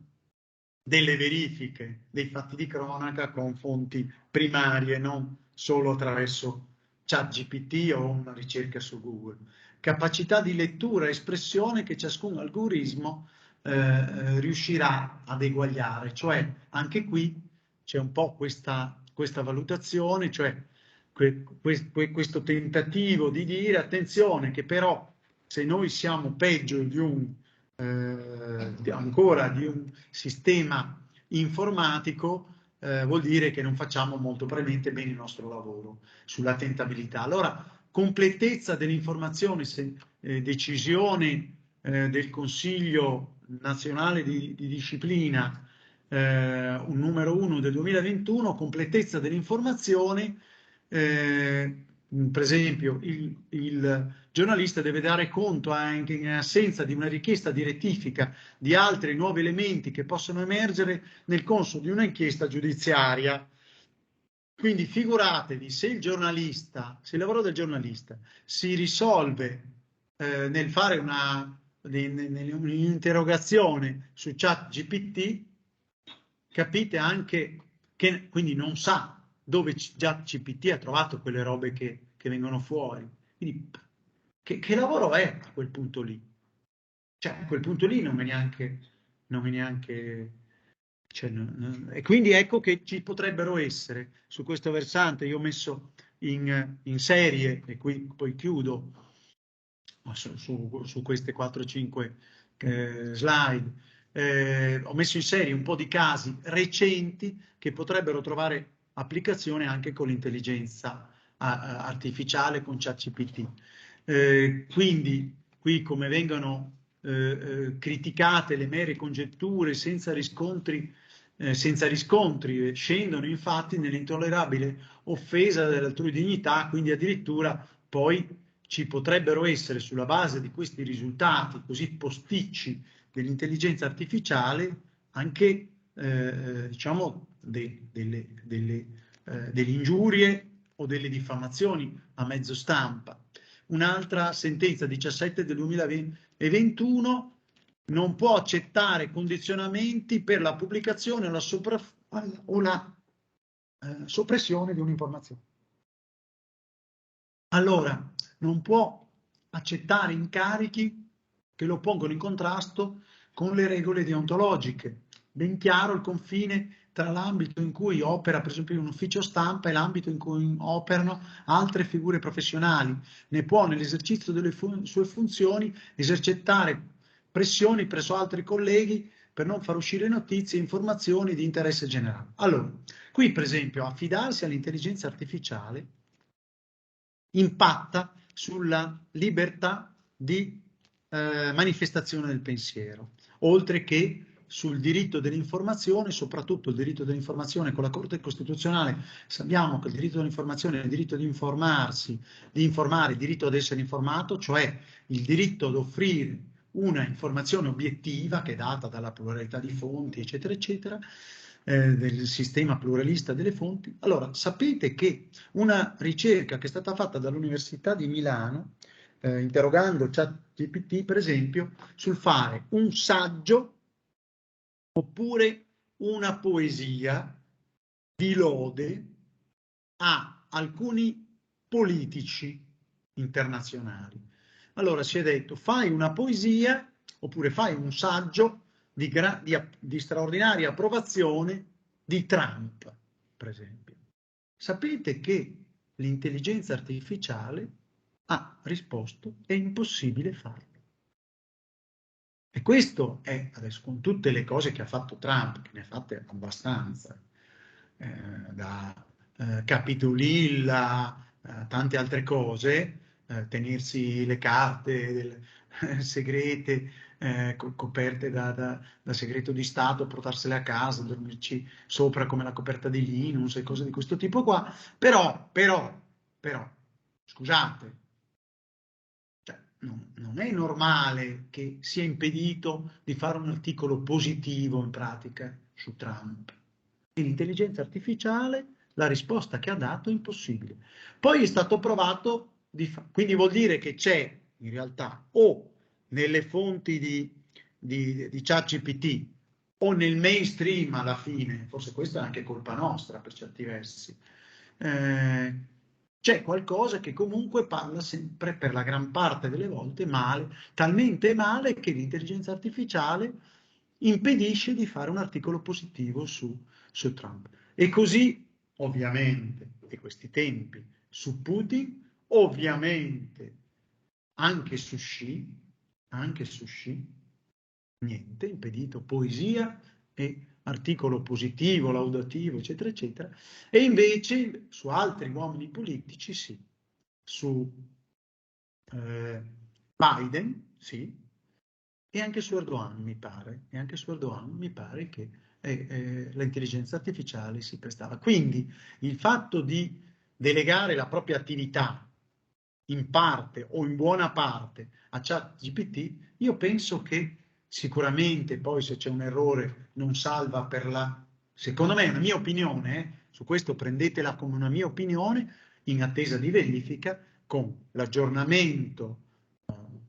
verifiche dei fatti di cronaca con fonti primarie, non solo attraverso ChatGPT o una ricerca su Google. Capacità di lettura e espressione che ciascun algoritmo riuscirà ad eguagliare, cioè anche qui c'è un po' questa valutazione, cioè questo tentativo di dire attenzione che però se noi siamo peggio ancora di un sistema informatico vuol dire che non facciamo molto probabilmente bene il nostro lavoro sulla tentabilità. Allora, completezza dell'informazione, decisione del Consiglio nazionale di disciplina un numero 1 del 2021, completezza dell'informazione, per esempio il giornalista deve dare conto anche in assenza di una richiesta di rettifica di altri nuovi elementi che possono emergere nel corso di un'inchiesta giudiziaria. Quindi figuratevi se il lavoro del giornalista si risolve nel fare un'interrogazione su ChatGPT, capite anche che quindi non sa dove ChatGPT ha trovato quelle robe che vengono fuori. Quindi che lavoro è a quel punto lì? Cioè, a quel punto lì non è neanche cioè, e quindi ecco che ci potrebbero essere su questo versante. Io ho messo in serie, e qui poi chiudo su queste 4-5 slide, ho messo in serie un po' di casi recenti che potrebbero trovare applicazione anche con l'intelligenza artificiale, con ChatGPT. Quindi qui come vengono criticate le mere congetture senza riscontri, scendono infatti nell'intollerabile offesa dell'altrui dignità, quindi addirittura poi ci potrebbero essere sulla base di questi risultati così posticci dell'intelligenza artificiale anche diciamo delle ingiurie o delle diffamazioni a mezzo stampa. Un'altra sentenza 17 del 2021 non può accettare condizionamenti per la pubblicazione o la soppressione di un'informazione. Allora, non può accettare incarichi che lo pongono in contrasto con le regole deontologiche. Ben chiaro il confine tra l'ambito in cui opera, per esempio, un ufficio stampa e l'ambito in cui operano altre figure professionali. Ne può, nell'esercizio delle sue funzioni, esercitare pressioni presso altri colleghi per non far uscire notizie e informazioni di interesse generale. Allora, qui, per esempio, affidarsi all'intelligenza artificiale impatta sulla libertà di manifestazione del pensiero, oltre che sul diritto dell'informazione, soprattutto il diritto dell'informazione con la Corte Costituzionale. Sappiamo che il diritto dell'informazione è il diritto di informarsi, di informare, il diritto ad essere informato, cioè il diritto ad offrire una informazione obiettiva che è data dalla pluralità di fonti, eccetera, eccetera, del sistema pluralista delle fonti. Allora, sapete che una ricerca che è stata fatta dall'Università di Milano, interrogando ChatGPT, per esempio, sul fare un saggio oppure una poesia di lode a alcuni politici internazionali. Allora si è detto, fai una poesia oppure fai un saggio di straordinaria approvazione di Trump, per esempio. Sapete che l'intelligenza artificiale ha risposto, è impossibile farlo. E questo è, adesso, con tutte le cose che ha fatto Trump, che ne ha fatte abbastanza, da Capitolilla, tante altre cose, tenersi le carte segrete, coperte da segreto di Stato, portarsele a casa, dormirci sopra come la coperta di Linus e cose di questo tipo qua, però, scusate, non è normale che sia impedito di fare un articolo positivo in pratica su Trump. E l'intelligenza artificiale, la risposta che ha dato è impossibile. Poi è stato provato, quindi vuol dire che c'è in realtà o nelle fonti di ChatGPT o nel mainstream alla fine, forse questa è anche colpa nostra per certi versi, c'è qualcosa che comunque parla sempre, per la gran parte delle volte, male, talmente male che l'intelligenza artificiale impedisce di fare un articolo positivo su Trump. E così, ovviamente, e questi tempi, su Putin, ovviamente anche su Xi, niente, impedito poesia e articolo positivo, laudativo, eccetera, eccetera, e invece su altri uomini politici sì, su Biden sì, e anche su Erdogan mi pare che l'intelligenza artificiale si prestava. Quindi il fatto di delegare la propria attività in parte o in buona parte a ChatGPT, io penso che sicuramente poi se c'è un errore non salva secondo me è una mia opinione, su questo prendetela come una mia opinione, in attesa di verifica con l'aggiornamento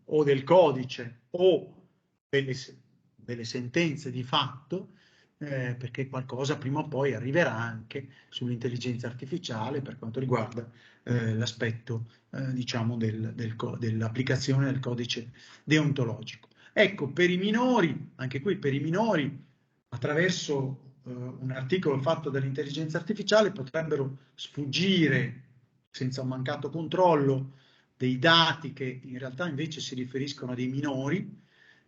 o del codice o delle sentenze di fatto, perché qualcosa prima o poi arriverà anche sull'intelligenza artificiale per quanto riguarda l'aspetto diciamo dell'applicazione del codice deontologico. Ecco, per i minori, anche qui per i minori, attraverso un articolo fatto dall'intelligenza artificiale potrebbero sfuggire senza un mancato controllo dei dati che in realtà invece si riferiscono a dei minori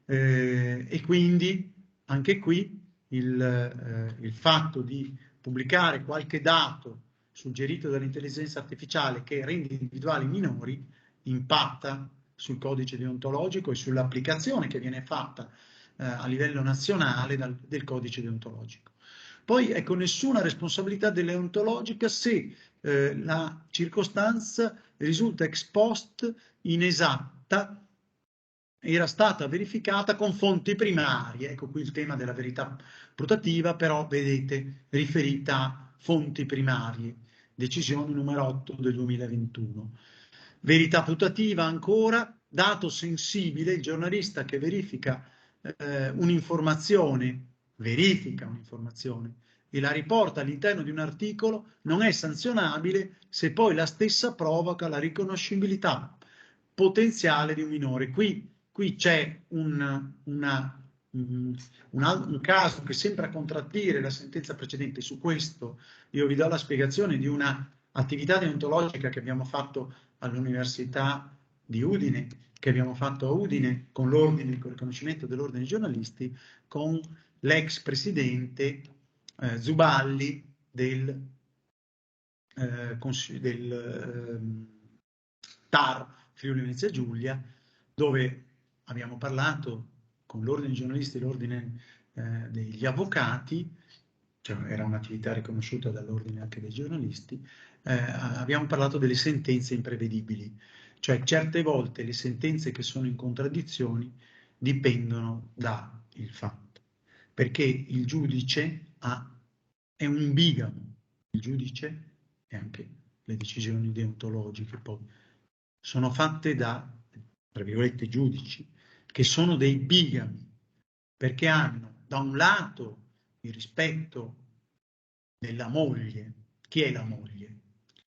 e quindi anche qui il fatto di pubblicare qualche dato suggerito dall'intelligenza artificiale che rende individuali minori impatta sul codice deontologico e sull'applicazione che viene fatta a livello nazionale del codice deontologico. Poi ecco, nessuna responsabilità deontologica se la circostanza risulta ex post inesatta, era stata verificata con fonti primarie. Ecco qui il tema della verità putativa, però vedete riferita a fonti primarie, decisione numero 8 del 2021. Verità putativa ancora, dato sensibile, il giornalista che verifica un'informazione e la riporta all'interno di un articolo non è sanzionabile se poi la stessa provoca la riconoscibilità potenziale di un minore. Qui c'è un caso che sembra contraddire la sentenza precedente. Su questo io vi do la spiegazione di una attività deontologica che abbiamo fatto all'Università di Udine, che abbiamo fatto a Udine con il riconoscimento dell'ordine dei giornalisti, con l'ex presidente Zuballi del TAR Friuli Venezia Giulia, dove abbiamo parlato con l'ordine dei giornalisti e l'ordine degli avvocati, cioè era un'attività riconosciuta dall'ordine anche dei giornalisti, abbiamo parlato delle sentenze imprevedibili, cioè certe volte le sentenze che sono in contraddizioni dipendono dal fatto, perché il giudice è un bigamo, il giudice e anche le decisioni deontologiche poi sono fatte da, tra virgolette, giudici, che sono dei bigami, perché hanno da un lato il rispetto della moglie. Chi è la moglie?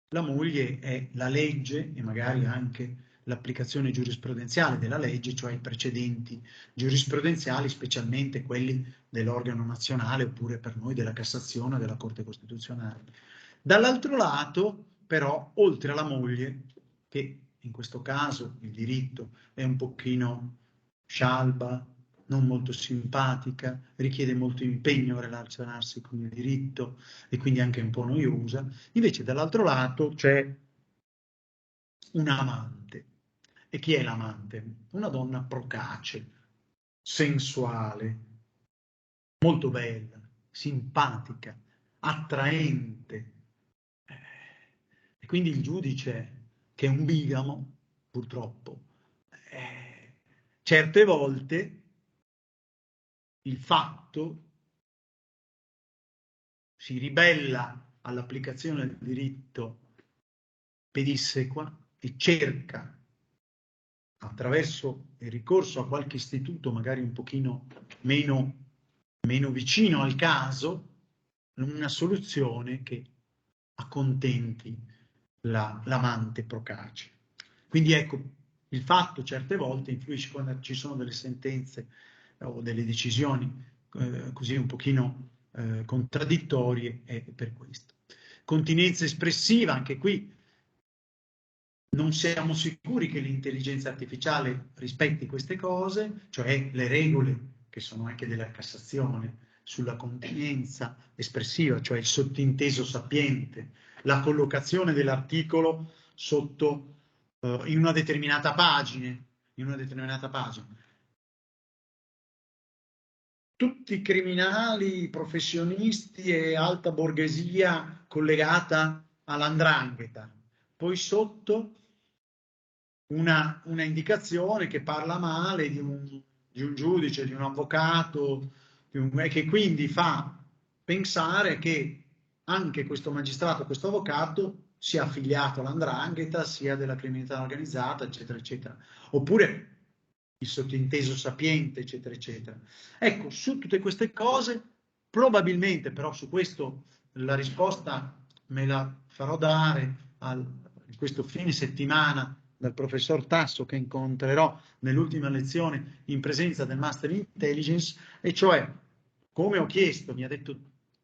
La moglie è la legge e magari anche l'applicazione giurisprudenziale della legge, cioè i precedenti giurisprudenziali, specialmente quelli dell'organo nazionale oppure per noi della Cassazione o della Corte Costituzionale. Dall'altro lato, però, oltre alla moglie, che in questo caso il diritto è un pochino scialba, non molto simpatica, richiede molto impegno a relazionarsi con il diritto e quindi anche un po' noiosa. Invece dall'altro lato c'è un amante. E chi è l'amante? Una donna procace, sensuale, molto bella, simpatica, attraente. E quindi il giudice, che è un bigamo, purtroppo, certe volte il fatto si ribella all'applicazione del diritto pedissequa e cerca, attraverso il ricorso a qualche istituto magari un pochino meno vicino al caso, una soluzione che accontenti l'amante procace. Quindi ecco, il fatto certe volte influisce quando ci sono delle sentenze o delle decisioni così un pochino contraddittorie, è per questo. Continenza espressiva, anche qui non siamo sicuri che l'intelligenza artificiale rispetti queste cose, cioè le regole che sono anche della Cassazione sulla continenza espressiva, cioè il sottinteso sapiente, la collocazione dell'articolo sotto in una determinata pagina, Tutti i criminali, professionisti e alta borghesia collegata all''ndrangheta. Poi sotto una indicazione che parla male di un giudice, di un avvocato, che quindi fa pensare che anche questo magistrato, questo avvocato sia affiliato all''ndrangheta, sia della criminalità organizzata, eccetera, eccetera. Oppure il sottinteso sapiente, eccetera, eccetera. Ecco, su tutte queste cose, probabilmente, però su questo la risposta me la farò dare in questo fine settimana dal professor Tasso, che incontrerò nell'ultima lezione in presenza del Master in Intelligence, e cioè, come ho chiesto, mi ha detto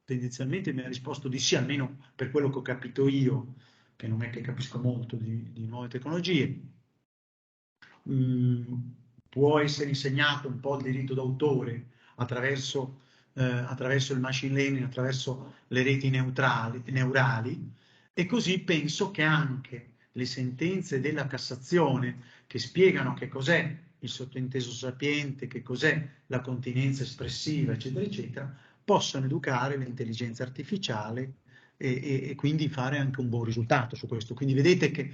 tendenzialmente, mi ha risposto di sì, almeno per quello che ho capito io, che non è che capisco molto di nuove tecnologie. Può essere insegnato un po' il diritto d'autore attraverso il machine learning, attraverso le reti neurali, e così penso che anche le sentenze della Cassazione che spiegano che cos'è il sottinteso sapiente, che cos'è la continenza espressiva, eccetera, eccetera, possano educare l'intelligenza artificiale e quindi fare anche un buon risultato su questo. Quindi vedete che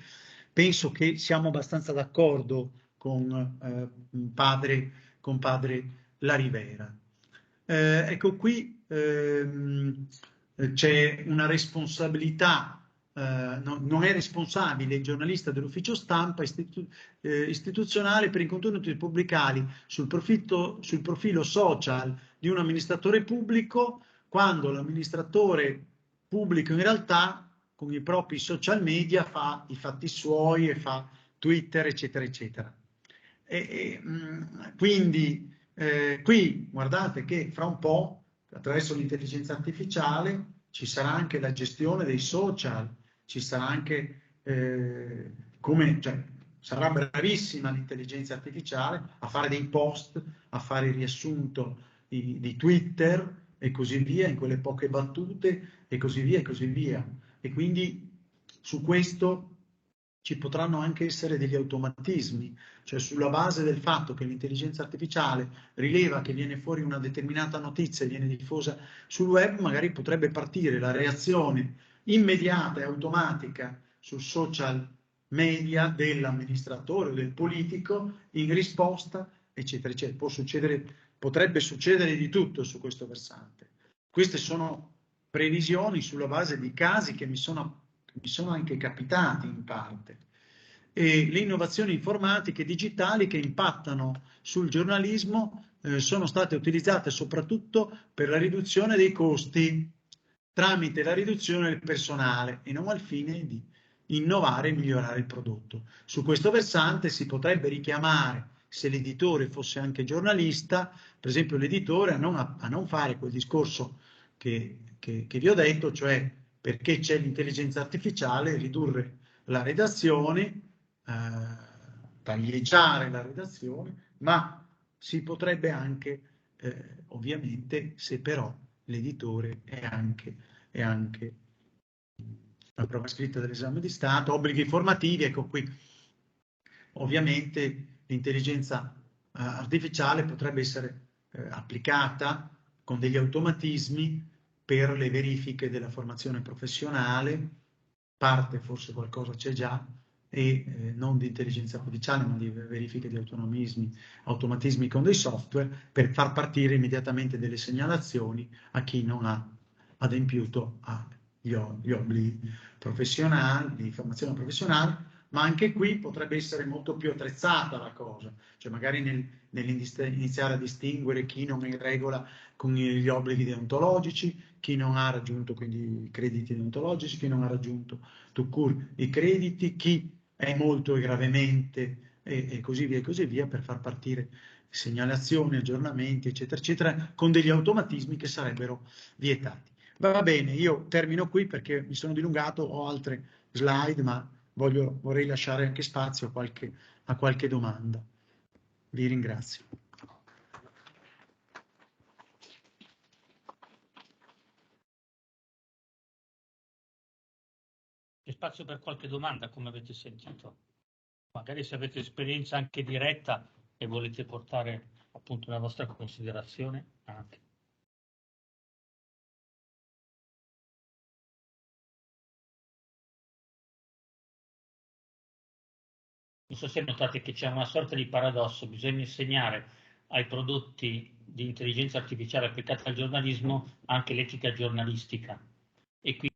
penso che siamo abbastanza d'accordo con padre La Rivera. Ecco qui c'è una responsabilità, non è responsabile il giornalista dell'ufficio stampa istituzionale per i contenuti pubblicati sul profilo social di un amministratore pubblico, quando l'amministratore pubblico in realtà con i propri social media fa i fatti suoi e fa Twitter, eccetera, eccetera. Quindi qui guardate che fra un po', attraverso l'intelligenza artificiale, ci sarà anche la gestione dei social, ci sarà anche cioè, sarà bravissima l'intelligenza artificiale a fare dei post, a fare il riassunto di Twitter e così via, in quelle poche battute e così via e così via. E quindi su questo ci potranno anche essere degli automatismi, cioè sulla base del fatto che l'intelligenza artificiale rileva che viene fuori una determinata notizia e viene diffusa sul web, magari potrebbe partire la reazione immediata e automatica sul social media dell'amministratore o del politico in risposta, eccetera, eccetera. Potrebbe succedere di tutto su questo versante. Queste sono previsioni sulla base di casi che mi sono anche capitati in parte. E le innovazioni informatiche digitali che impattano sul giornalismo sono state utilizzate soprattutto per la riduzione dei costi tramite la riduzione del personale e non al fine di innovare e migliorare il prodotto. Su questo versante si potrebbe richiamare, se l'editore fosse anche giornalista, per esempio l'editore a non fare quel discorso che vi ho detto, cioè perché c'è l'intelligenza artificiale, ridurre la redazione, taglieggiare la redazione, ma si potrebbe anche, ovviamente, se però l'editore è anche la prova scritta dell'esame di Stato, obblighi formativi, ecco qui. Ovviamente l'intelligenza artificiale potrebbe essere applicata con degli automatismi per le verifiche della formazione professionale, parte forse qualcosa c'è già, e non di intelligenza artificiale, ma di verifiche di automatismi con dei software per far partire immediatamente delle segnalazioni a chi non ha adempiuto agli obblighi professionali, di formazione professionale, ma anche qui potrebbe essere molto più attrezzata la cosa, cioè magari nell'iniziare a distinguere chi non è in regola con gli obblighi deontologici, chi non ha raggiunto quindi i crediti deontologici, chi non ha raggiunto tout court i crediti, chi è molto e gravemente e così via, per far partire segnalazioni, aggiornamenti, eccetera, eccetera, con degli automatismi che sarebbero vietati. Va bene, io termino qui perché mi sono dilungato, ho altre slide, ma vorrei lasciare anche spazio a qualche domanda. Vi ringrazio. C'è spazio per qualche domanda, come avete sentito. Magari se avete esperienza anche diretta e volete portare appunto una vostra considerazione anche. Non so se notate che c'è una sorta di paradosso, bisogna insegnare ai prodotti di intelligenza artificiale applicata al giornalismo anche l'etica giornalistica e quindi